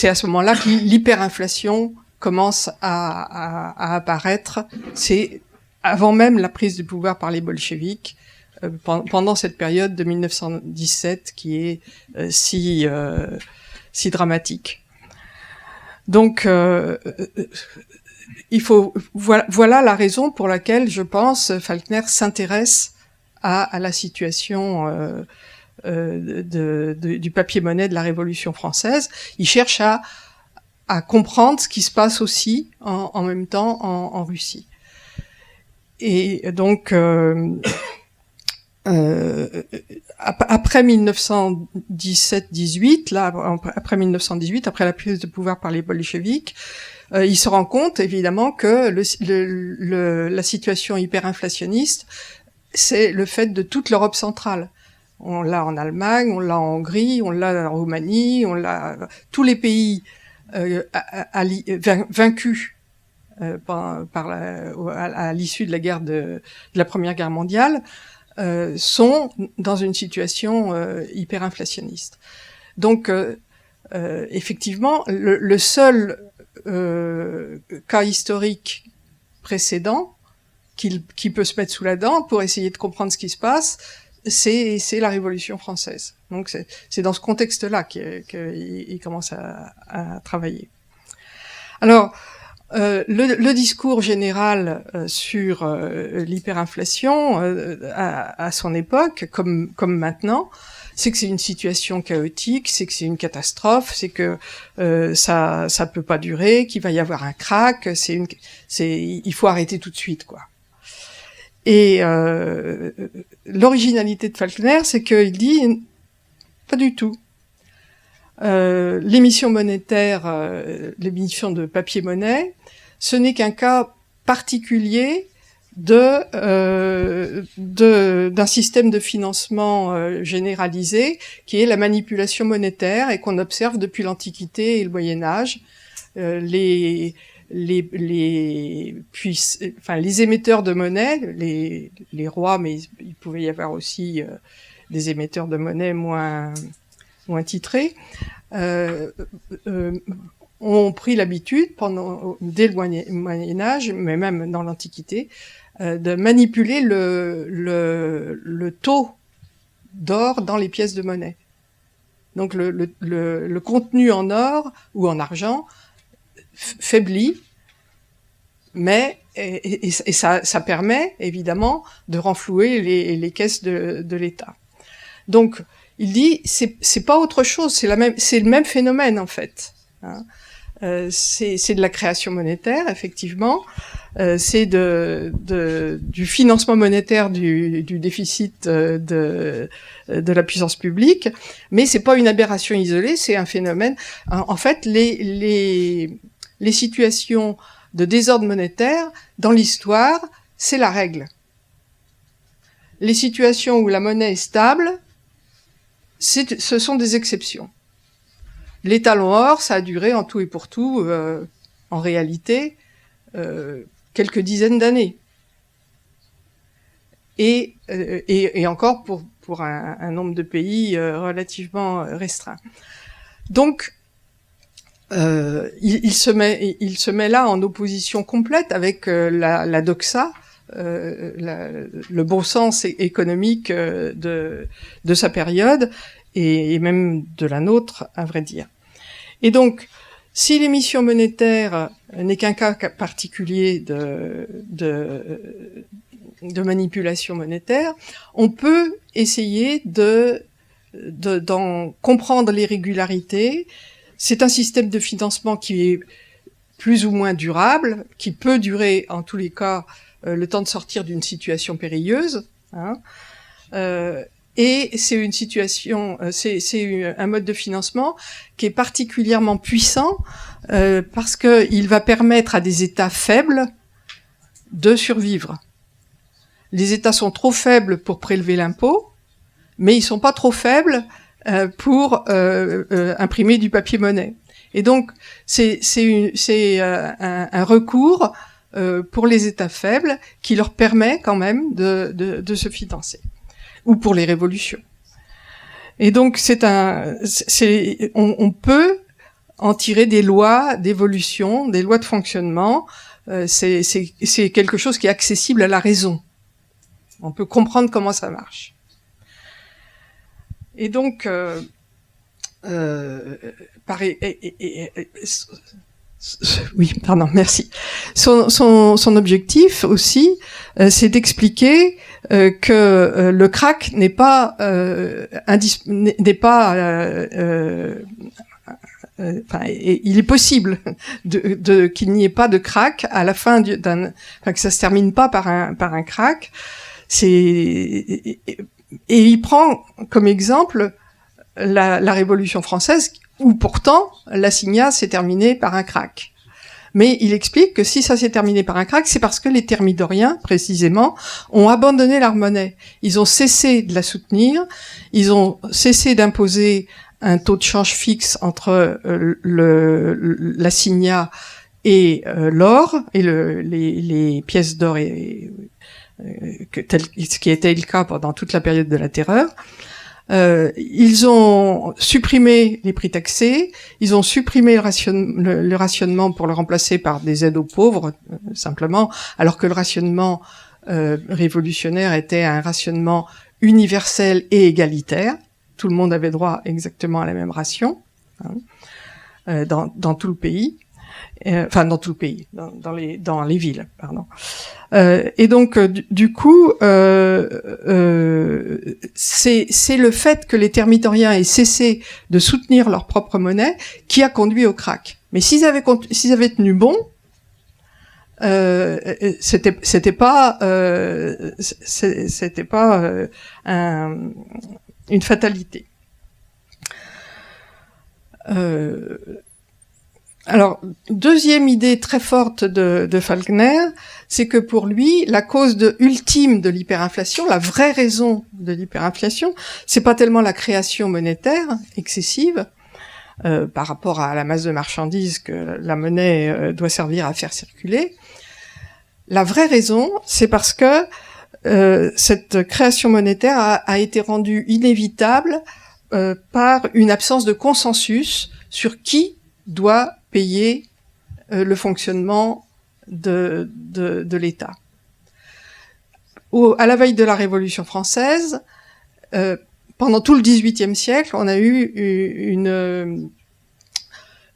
à ce moment-là que l'hyperinflation commence à apparaître. C'est avant même la prise du pouvoir par les bolcheviks, pendant cette période de 1917 qui est si dramatique. Donc, voilà la raison pour laquelle, je pense, Falkner s'intéresse à la situation du papier-monnaie de la Révolution française. Il cherche à comprendre ce qui se passe aussi en même temps en Russie. Et donc, après 1917-18, après 1918, après la prise de pouvoir par les bolcheviks, il se rend compte évidemment que la situation hyperinflationniste, c'est le fait de toute l'Europe centrale. On l'a en Allemagne, on l'a en Hongrie, on l'a en Roumanie, on l'a tous les pays vaincus à l'issue de la guerre de la Première Guerre mondiale sont dans une situation hyperinflationniste. Donc effectivement, le seul cas historique précédent qui peut se mettre sous la dent pour essayer de comprendre ce qui se passe, c'est la Révolution française. Donc c'est dans ce contexte-là qu'il commence à travailler. Alors, le discours général sur l'hyperinflation à son époque, comme maintenant, c'est que c'est une situation chaotique, c'est que c'est une catastrophe, c'est que ça peut pas durer, qu'il va y avoir un krach, il faut arrêter tout de suite, quoi. Et l'originalité de Falkner, c'est qu'il dit pas du tout. L'émission monétaire, l'émission de papier-monnaie, ce n'est qu'un cas particulier d'un système de financement généralisé qui est la manipulation monétaire et qu'on observe depuis l'Antiquité et le Moyen Âge. Les émetteurs de monnaie, les rois, mais il pouvait y avoir aussi des émetteurs de monnaie moins titrés, ont pris l'habitude dès le Moyen Âge, mais même dans l'Antiquité, de manipuler le taux d'or dans les pièces de monnaie. Donc le contenu en or ou en argent faiblit, mais et ça permet évidemment de renflouer les caisses de l'État. Donc il dit c'est pas autre chose, c'est le même phénomène en fait. Hein. C'est de la création monétaire effectivement, c'est du financement monétaire du déficit de la puissance publique, mais c'est pas une aberration isolée, c'est un phénomène. En fait, les situations de désordre monétaire dans l'histoire, c'est la règle. Les situations où la monnaie est stable, ce sont des exceptions. Les talons or, ça a duré en tout et pour tout, en réalité, quelques dizaines d'années. Et encore pour un nombre de pays relativement restreint. Donc, il se met là en opposition complète avec la doxa, le bon sens économique de sa période et même de la nôtre, à vrai dire. Et donc, si l'émission monétaire n'est qu'un cas particulier de manipulation monétaire, on peut essayer d'en comprendre les régularités. C'est un système de financement qui est plus ou moins durable, qui peut durer en tous les cas le temps de sortir d'une situation périlleuse, hein, Et c'est une situation, c'est un mode de financement qui est particulièrement puissant parce que il va permettre à des États faibles de survivre. Les États sont trop faibles pour prélever l'impôt, mais ils sont pas trop faibles pour imprimer du papier-monnaie. Et donc c'est un recours pour les États faibles qui leur permet quand même de se financer, ou pour les révolutions. Et donc on peut en tirer des lois d'évolution, des lois de fonctionnement. C'est quelque chose qui est accessible à la raison. On peut comprendre comment ça marche. Et donc, oui, pardon, merci. Son objectif aussi, c'est d'expliquer que le crack n'est pas il est possible qu'il n'y ait pas de crack à la fin que ça se termine pas par un crack. Et il prend comme exemple la Révolution française, où pourtant l'assignat s'est terminé par un crack. Mais il explique que si ça s'est terminé par un crack, c'est parce que les thermidoriens, précisément, ont abandonné leur monnaie. Ils ont cessé de la soutenir, ils ont cessé d'imposer un taux de change fixe entre l'assignat et l'or, et les pièces d'or, ce qui était le cas pendant toute la période de la Terreur. Ils ont supprimé les prix taxés, ils ont supprimé le rationnement pour le remplacer par des aides aux pauvres, simplement, alors que le rationnement révolutionnaire était un rationnement universel et égalitaire. Tout le monde avait droit exactement à la même ration, dans tout le pays. Enfin, dans tout le pays, dans les villes, pardon. Et donc, du coup, c'est le fait que les thermidoriens aient cessé de soutenir leur propre monnaie qui a conduit au crack. Mais s'ils avaient tenu bon, c'était pas une fatalité. Alors, deuxième idée très forte de Falkner, c'est que pour lui, la cause ultime de l'hyperinflation, la vraie raison de l'hyperinflation, c'est pas tellement la création monétaire excessive par rapport à la masse de marchandises que la monnaie doit servir à faire circuler. La vraie raison, c'est parce que cette création monétaire a été rendue inévitable par une absence de consensus sur qui doit payer le fonctionnement de l'État. À la veille de la Révolution française, pendant tout le XVIIIe siècle, on a eu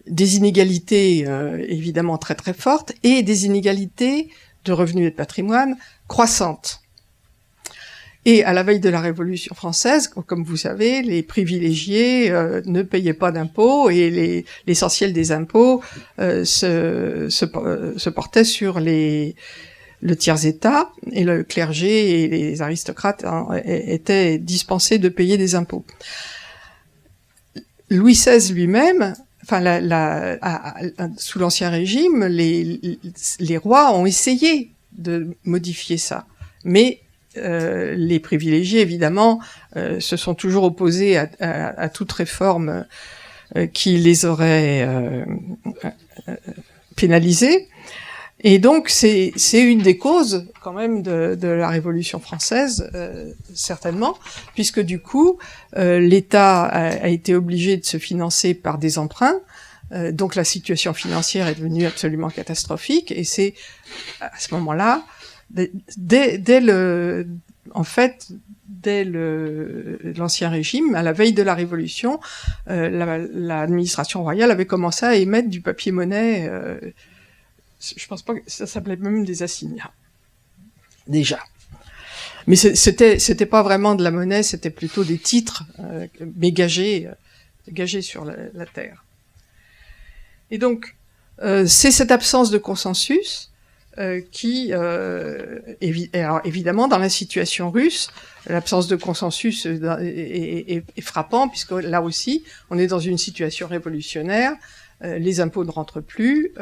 des inégalités évidemment très très fortes et des inégalités de revenus et de patrimoine croissantes. Et à la veille de la Révolution française, comme vous savez, les privilégiés ne payaient pas d'impôts et l'essentiel des impôts se portait sur le tiers-état, et le clergé et les aristocrates étaient dispensés de payer des impôts. Louis XVI lui-même, sous l'Ancien Régime, les rois ont essayé de modifier ça, mais les privilégiés, évidemment, se sont toujours opposés à toute réforme qui les aurait pénalisés. Et donc, c'est une des causes, quand même, de la Révolution française, certainement, puisque du coup, l'État a été obligé de se financer par des emprunts. Donc, la situation financière est devenue absolument catastrophique, et c'est à ce moment-là, dès l'Ancien Régime, à la veille de la Révolution, l'administration royale avait commencé à émettre du papier-monnaie. Je pense pas que ça s'appelait même des assignats. Déjà. Mais c'était pas vraiment de la monnaie, c'était plutôt des titres, mais gagés sur la terre. Et donc, c'est cette absence de consensus alors évidemment, dans la situation russe, l'absence de consensus est frappant, puisque là aussi, on est dans une situation révolutionnaire. Les impôts ne rentrent plus,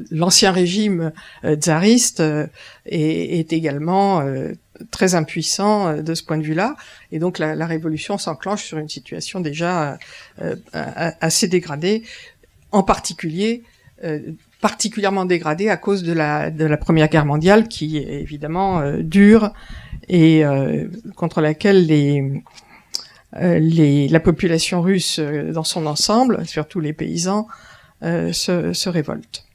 l'ancien régime tsariste est également très impuissant de ce point de vue-là, et donc la révolution s'enclenche sur une situation déjà assez dégradée, en particulier particulièrement dégradée à cause de la Première Guerre mondiale, qui est évidemment dure et contre laquelle la population russe dans son ensemble, surtout les paysans, se révolte.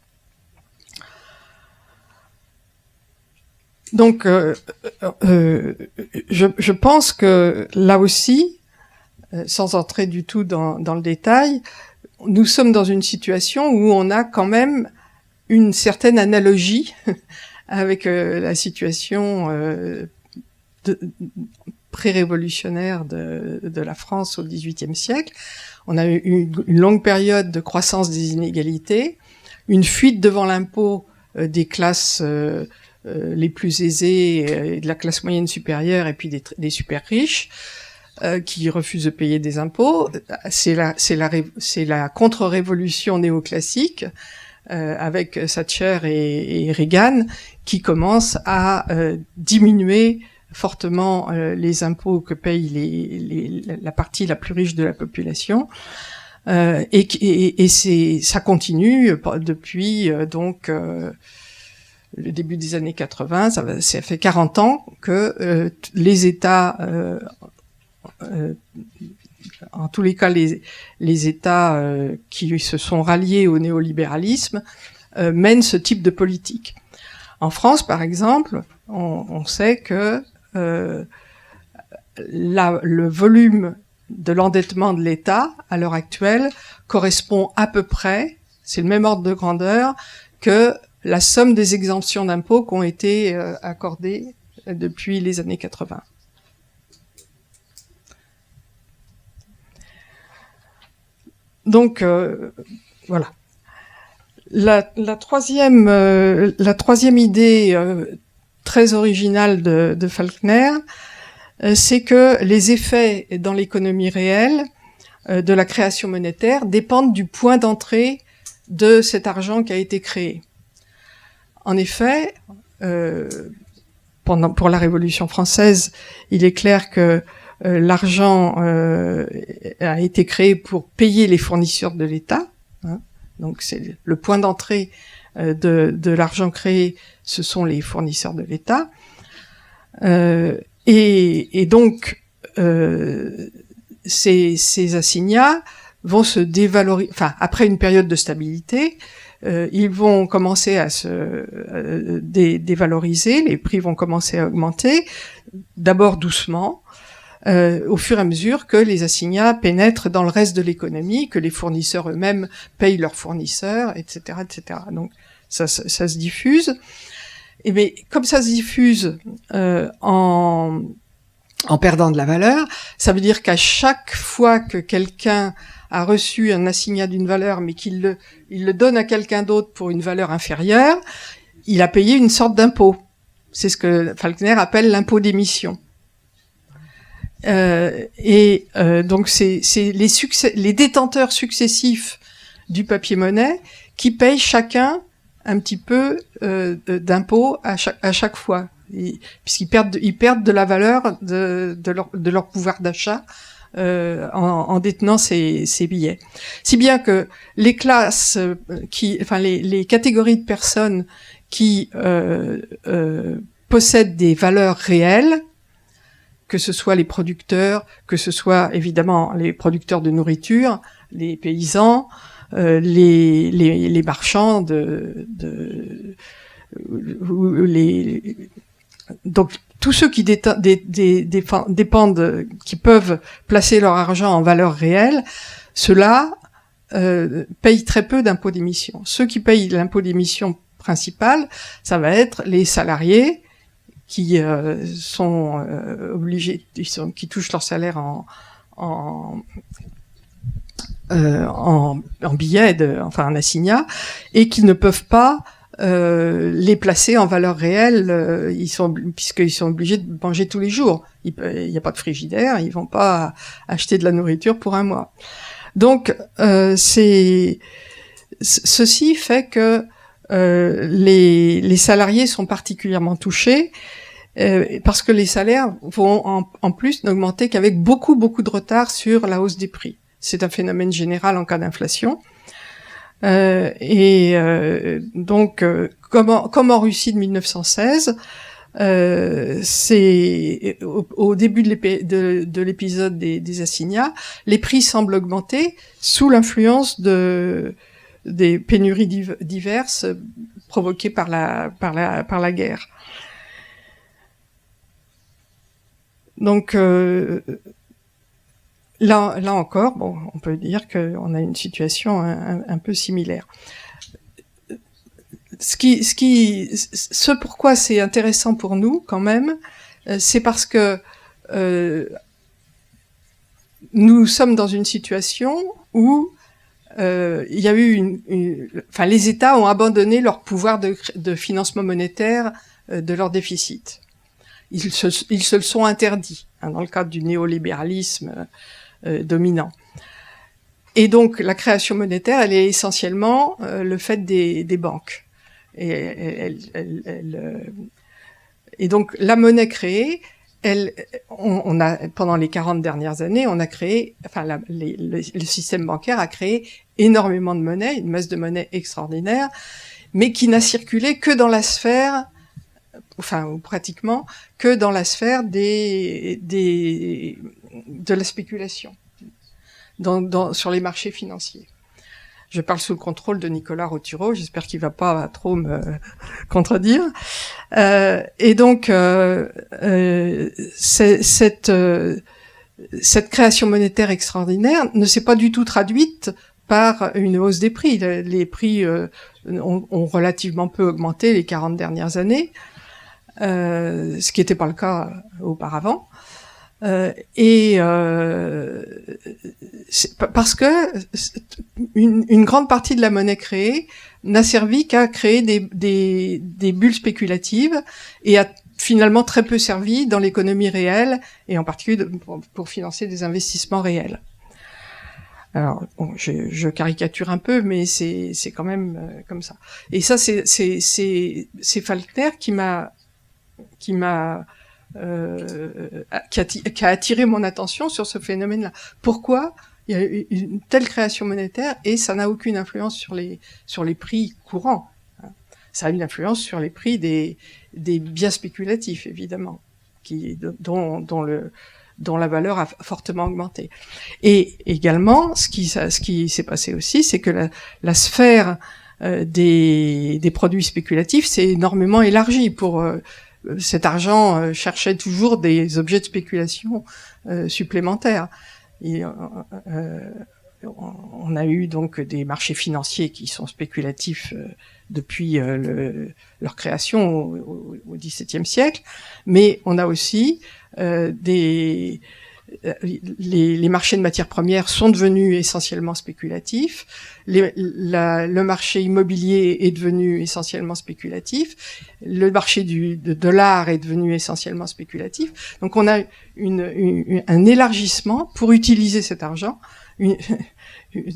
Donc, je pense que là aussi, sans entrer du tout dans le détail, nous sommes dans une situation où on a quand même une certaine analogie avec la situation pré-révolutionnaire de la France au XVIIIe siècle. On a eu une longue période de croissance des inégalités, une fuite devant l'impôt des classes les plus aisées, de la classe moyenne supérieure, et puis des super riches qui refusent de payer des impôts. C'est la contre-révolution néoclassique avec Thatcher et Reagan qui commence à diminuer fortement les impôts que paye la partie la plus riche de la population, et ça continue depuis donc le début des années 80. Ça fait 40 ans que les États, en tous les cas les États qui se sont ralliés au néolibéralisme, mènent ce type de politique. En France, par exemple, on sait que le volume de l'endettement de l'État à l'heure actuelle correspond à peu près, c'est le même ordre de grandeur, que la somme des exemptions d'impôts qui ont été accordées depuis les années 80. Donc voilà. La troisième idée très originale de Faulkner, c'est que les effets dans l'économie réelle de la création monétaire dépendent du point d'entrée de cet argent qui a été créé. En effet, pour la Révolution française, il est clair que l'argent a été créé pour payer les fournisseurs de l'État, hein. Donc c'est le point d'entrée de l'argent créé, ce sont les fournisseurs de l'État, et donc ces assignats vont se dévaloriser. Enfin, après une période de stabilité, ils vont commencer à se dévaloriser, les prix vont commencer à augmenter, d'abord doucement, au fur et à mesure que les assignats pénètrent dans le reste de l'économie, que les fournisseurs eux-mêmes payent leurs fournisseurs, etc., etc. Donc ça se diffuse. Et mais comme ça se diffuse en perdant de la valeur, ça veut dire qu'à chaque fois que quelqu'un a reçu un assignat d'une valeur, mais qu'il le donne à quelqu'un d'autre pour une valeur inférieure, il a payé une sorte d'impôt. C'est ce que Faulkner appelle l'impôt d'émission. Donc c'est les détenteurs successifs du papier-monnaie qui payent chacun un petit peu d'impôts à chaque fois, puisqu'ils perdent de la valeur de leur pouvoir d'achat en détenant ces billets. Si bien que les classes les catégories de personnes qui possèdent des valeurs réelles, que ce soit les producteurs, que ce soit évidemment les producteurs de nourriture, les paysans, les marchands donc tous ceux qui dépendent, qui peuvent placer leur argent en valeur réelle, ceux-là payent très peu d'impôts d'émission. Ceux qui payent l'impôt d'émission principal, ça va être les salariés qui sont obligés, qui touchent leur salaire en billets, enfin en assignats, et qu'ils ne peuvent pas les placer en valeur réelle, puisqu'ils sont obligés de manger tous les jours. Il n'y a pas de frigidaire, ils vont pas acheter de la nourriture pour un mois. Donc, ceci fait que les salariés sont particulièrement touchés, parce que les salaires vont en plus n'augmenter qu'avec beaucoup de retard sur la hausse des prix. C'est un phénomène général en cas d'inflation. Donc, comme en Russie de 1916, c'est au début de l'épisode des assignats, les prix semblent augmenter sous l'influence des pénuries diverses provoquées par la guerre. Donc là encore, bon, on peut dire qu'on a une situation un peu similaire. Ce pourquoi c'est intéressant pour nous quand même, c'est parce que nous sommes dans une situation où il y a eu enfin, les États ont abandonné leur pouvoir de financement monétaire de leur déficit. Ils se le sont interdits, hein, dans le cadre du néolibéralisme dominant. Et donc, la création monétaire, elle est essentiellement le fait des banques. Et donc, la monnaie créée, on a, pendant les 40 dernières années, on a créé, enfin, le système bancaire a créé énormément de monnaie, une masse de monnaie extraordinaire, mais qui n'a circulé que dans la sphère, enfin, ou pratiquement, que dans la sphère de la spéculation, sur les marchés financiers. Je parle sous le contrôle de Nicolas Roturo, j'espère qu'il va pas trop me contredire. Et donc, cette création monétaire extraordinaire ne s'est pas du tout traduite par une hausse des prix. Les prix ont relativement peu augmenté les 40 dernières années, ce qui n'était pas le cas auparavant. Parce que une grande partie de la monnaie créée n'a servi qu'à créer des bulles spéculatives et a finalement très peu servi dans l'économie réelle et en particulier pour financer des investissements réels. Alors, bon, je caricature un peu, mais c'est quand même comme ça. Et ça, c'est Faulkner qui a attiré mon attention sur ce phénomène-là. Pourquoi il y a une telle création monétaire et ça n'a aucune influence sur les prix courants. Ça a une influence sur les prix des biens spéculatifs, évidemment, dont la valeur a fortement augmenté. Et également, ce qui s'est passé aussi, c'est que la sphère des produits spéculatifs s'est énormément élargie. Pour cet argent cherchait toujours des objets de spéculation supplémentaires. On a eu donc des marchés financiers qui sont spéculatifs depuis leur création au XVIIe siècle, mais on a aussi les marchés de matières premières sont devenus essentiellement spéculatifs, le marché immobilier est devenu essentiellement spéculatif, le marché de l'art est devenu essentiellement spéculatif. Donc on a un élargissement pour utiliser cet argent,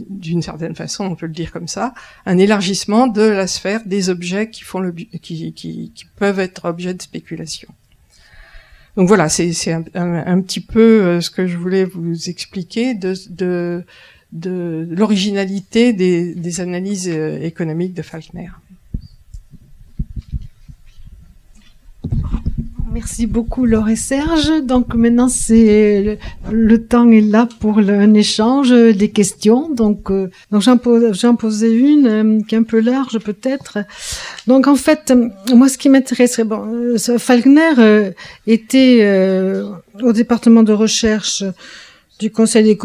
d'une certaine façon, on peut le dire comme ça, un élargissement de la sphère des objets qui peuvent être objets de spéculation. Donc voilà, c'est un petit peu ce que je voulais vous expliquer de l'originalité des analyses économiques de Faulkner. Merci beaucoup Laure et Serge. Donc maintenant c'est le temps est là pour un échange, des questions. Donc j'en posais une qui est un peu large peut-être. Donc en fait moi ce qui m'intéresserait, Faulkner était au département de recherche du Conseil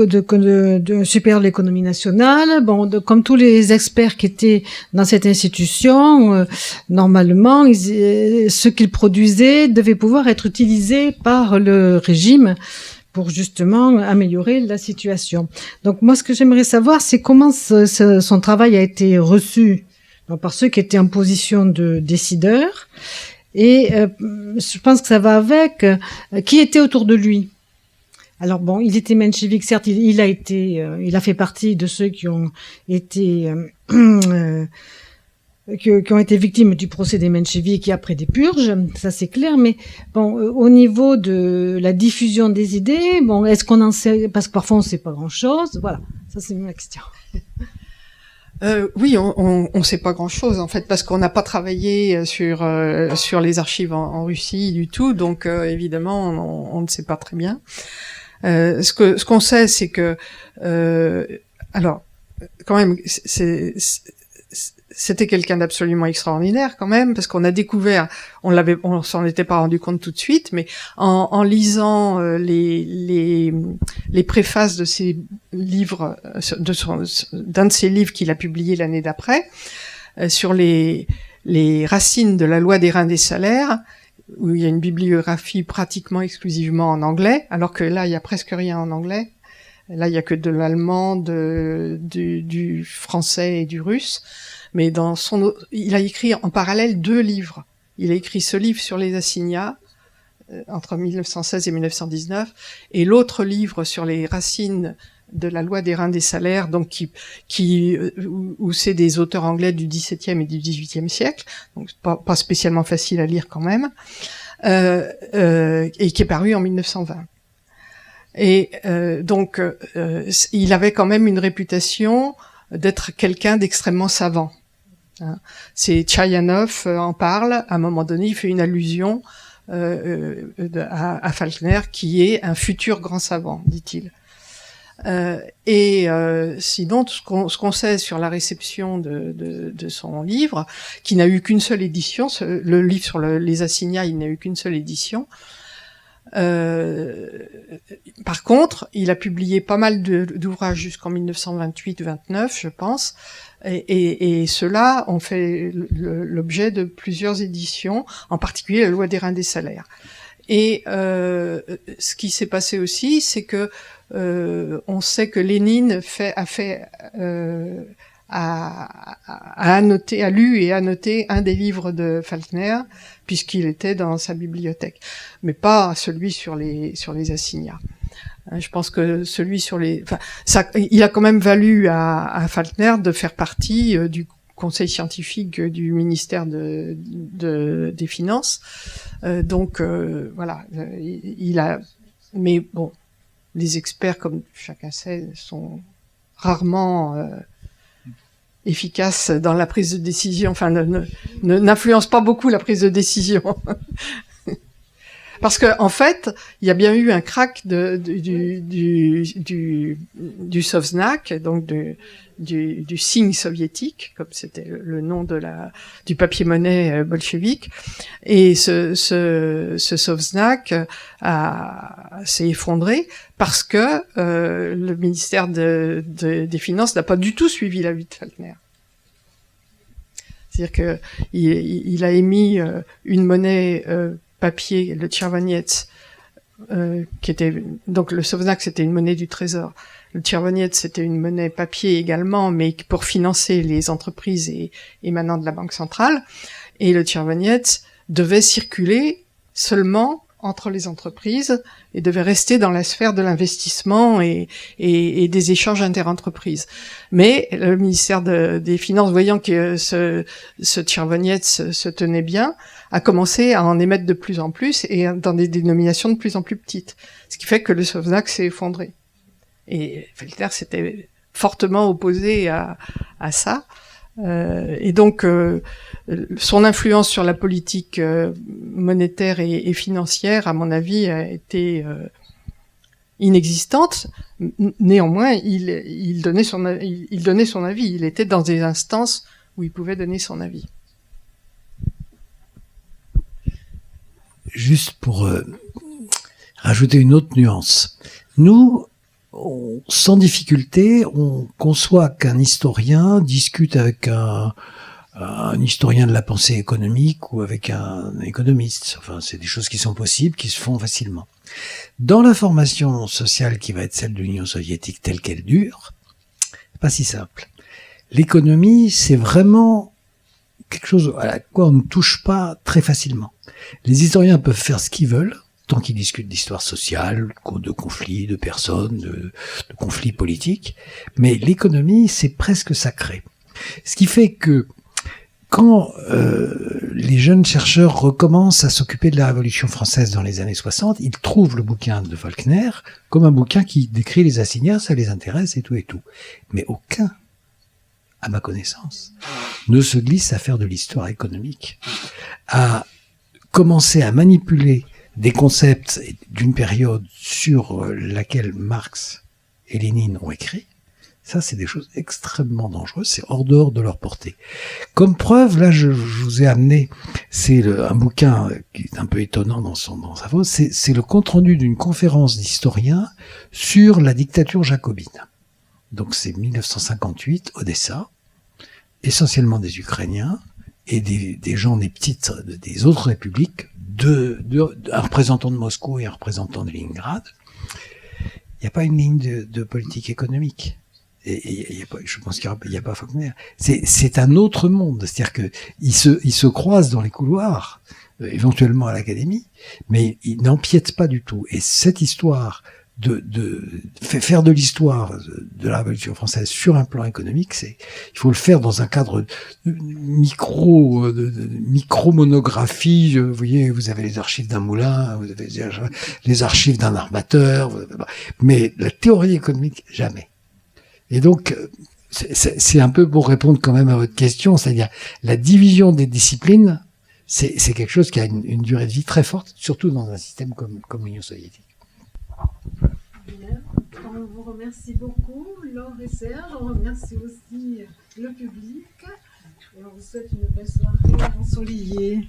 supérieur de l'économie nationale. Comme tous les experts qui étaient dans cette institution, normalement, ce qu'ils produisaient devait pouvoir être utilisé par le régime, pour justement améliorer la situation. Donc moi, ce que j'aimerais savoir, c'est comment son travail a été reçu par ceux qui étaient en position de décideurs. Et je pense que ça va avec qui était autour de lui. Alors bon, il était menchevique, certes, il a fait partie de ceux qui ont été qui ont été victimes du procès des mencheviks et après des purges, ça c'est clair. Mais bon, au niveau de la diffusion des idées, bon, est-ce qu'on en sait? Parce que parfois on sait pas grand-chose. Voilà, ça c'est ma question. Oui, on sait pas grand-chose en fait parce qu'on n'a pas travaillé sur les archives en Russie du tout, donc évidemment on ne sait pas très bien. Ce qu'on sait, c'est que alors quand même c'était quelqu'un d'absolument extraordinaire quand même, parce qu'on a découvert, on s'en était pas rendu compte tout de suite, mais en lisant les préfaces de ses livres, d'un de ses livres qu'il a publié l'année d'après, sur les racines de la loi des reins des salaires, où il y a une bibliographie pratiquement exclusivement en anglais, alors que là il y a presque rien en anglais. Là il y a que de l'allemand, du français et du russe. Mais il a écrit en parallèle 2 livres. Il a écrit ce livre sur les assignats entre 1916 et 1919, et l'autre livre sur les racines de la loi des reins des salaires, donc où c'est des auteurs anglais du XVIIe et du XVIIIe siècle, donc pas spécialement facile à lire quand même, et qui est paru en 1920. Et donc il avait quand même une réputation d'être quelqu'un d'extrêmement savant. C'est Tchaïanov en parle, à un moment donné, il fait une allusion à Falkner, qui est un futur grand savant, dit-il. Sinon, ce qu'on sait sur la réception de son livre, qui n'a eu qu'une seule édition, le livre sur les assignats, il n'a eu qu'une seule édition. Par contre, il a publié pas mal d'ouvrages jusqu'en 1928-29, je pense, et ceux-là ont fait l'objet de plusieurs éditions, en particulier la loi des reins des salaires. Et ce qui s'est passé aussi, c'est que on sait que Lénine a lu et annoté un des livres de Falkner, puisqu'il était dans sa bibliothèque, mais pas celui sur les assignats. Je pense que celui il a quand même valu à Falkner de faire partie du conseil scientifique du ministère des Finances. Donc voilà, mais bon, les experts, comme chacun sait, sont rarement efficaces dans la prise de décision, enfin n'influencent pas beaucoup la prise de décision. Parce que en fait, il y a bien eu un crack du Sovnak, donc du signe soviétique, comme c'était le nom du papier-monnaie bolchevique, et ce Sovnak s'est effondré parce que le ministère des Finances n'a pas du tout suivi l'avis de Falkner. C'est-à-dire que il a émis une monnaie papier, le tchervoniets, qui était donc le Sovnak, c'était une monnaie du Trésor. Le tchervoniets, c'était une monnaie papier également, mais pour financer les entreprises émanant de la Banque centrale. Et le tchervoniets devait circuler seulement entre les entreprises et devait rester dans la sphère de l'investissement et des échanges interentreprises. Mais le ministère des Finances, voyant que ce tchervoniets se tenait bien, a commencé à en émettre de plus en plus et dans des dénominations de plus en plus petites. Ce qui fait que le Sovnak s'est effondré. Et Falkner s'était fortement opposé à ça. Et donc, son influence sur la politique monétaire et financière, à mon avis, a été inexistante. Néanmoins, il donnait son avis. Il était dans des instances où il pouvait donner son avis. Juste pour rajouter une autre nuance. Nous, sans difficulté, on conçoit qu'un historien discute avec un un historien de la pensée économique ou avec un économiste. Enfin, c'est des choses qui sont possibles, qui se font facilement. Dans la formation sociale qui va être celle de l'Union soviétique telle qu'elle dure, c'est pas si simple. L'économie, c'est vraiment quelque chose à quoi on ne touche pas très facilement. Les historiens peuvent faire ce qu'ils veulent, tant qu'ils discutent d'histoire sociale, de conflits, de personnes, de conflits politiques, mais l'économie, c'est presque sacré. Ce qui fait que quand les jeunes chercheurs recommencent à s'occuper de la Révolution française dans les années 60, ils trouvent le bouquin de Faulkner comme un bouquin qui décrit les assignats, ça les intéresse et tout. Mais aucun, à ma connaissance, ne se glisse à faire de l'histoire économique, à commencer à manipuler des concepts d'une période sur laquelle Marx et Lénine ont écrit. Ça, c'est des choses extrêmement dangereuses, c'est hors dehors de leur portée. Comme preuve, là, je vous ai amené, un bouquin qui est un peu étonnant dans sa faute, c'est le compte-rendu d'une conférence d'historiens sur la dictature jacobine. Donc c'est 1958, Odessa, essentiellement des Ukrainiens et des gens des autres républiques, un représentant de Moscou et un représentant de Leningrad. Il n'y a pas une ligne de politique économique. Et je pense qu'il n'y a pas Faulkner. C'est un autre monde. C'est-à-dire que ils se croisent dans les couloirs, éventuellement à l'académie, mais ils n'empiètent pas du tout. Et cette histoire faire de l'histoire de la Révolution française sur un plan économique, il faut le faire dans un cadre micro-monographie. Vous voyez, vous avez les archives d'un moulin, vous avez les archives d'un armateur, mais la théorie économique, jamais. Et donc, c'est un peu pour répondre quand même à votre question, c'est-à-dire la division des disciplines, c'est quelque chose qui a une durée de vie très forte, surtout dans un système comme l'Union soviétique. Bien. On vous remercie beaucoup, Laure et Serge. On remercie aussi le public. Et on vous souhaite une belle soirée ensoleillée.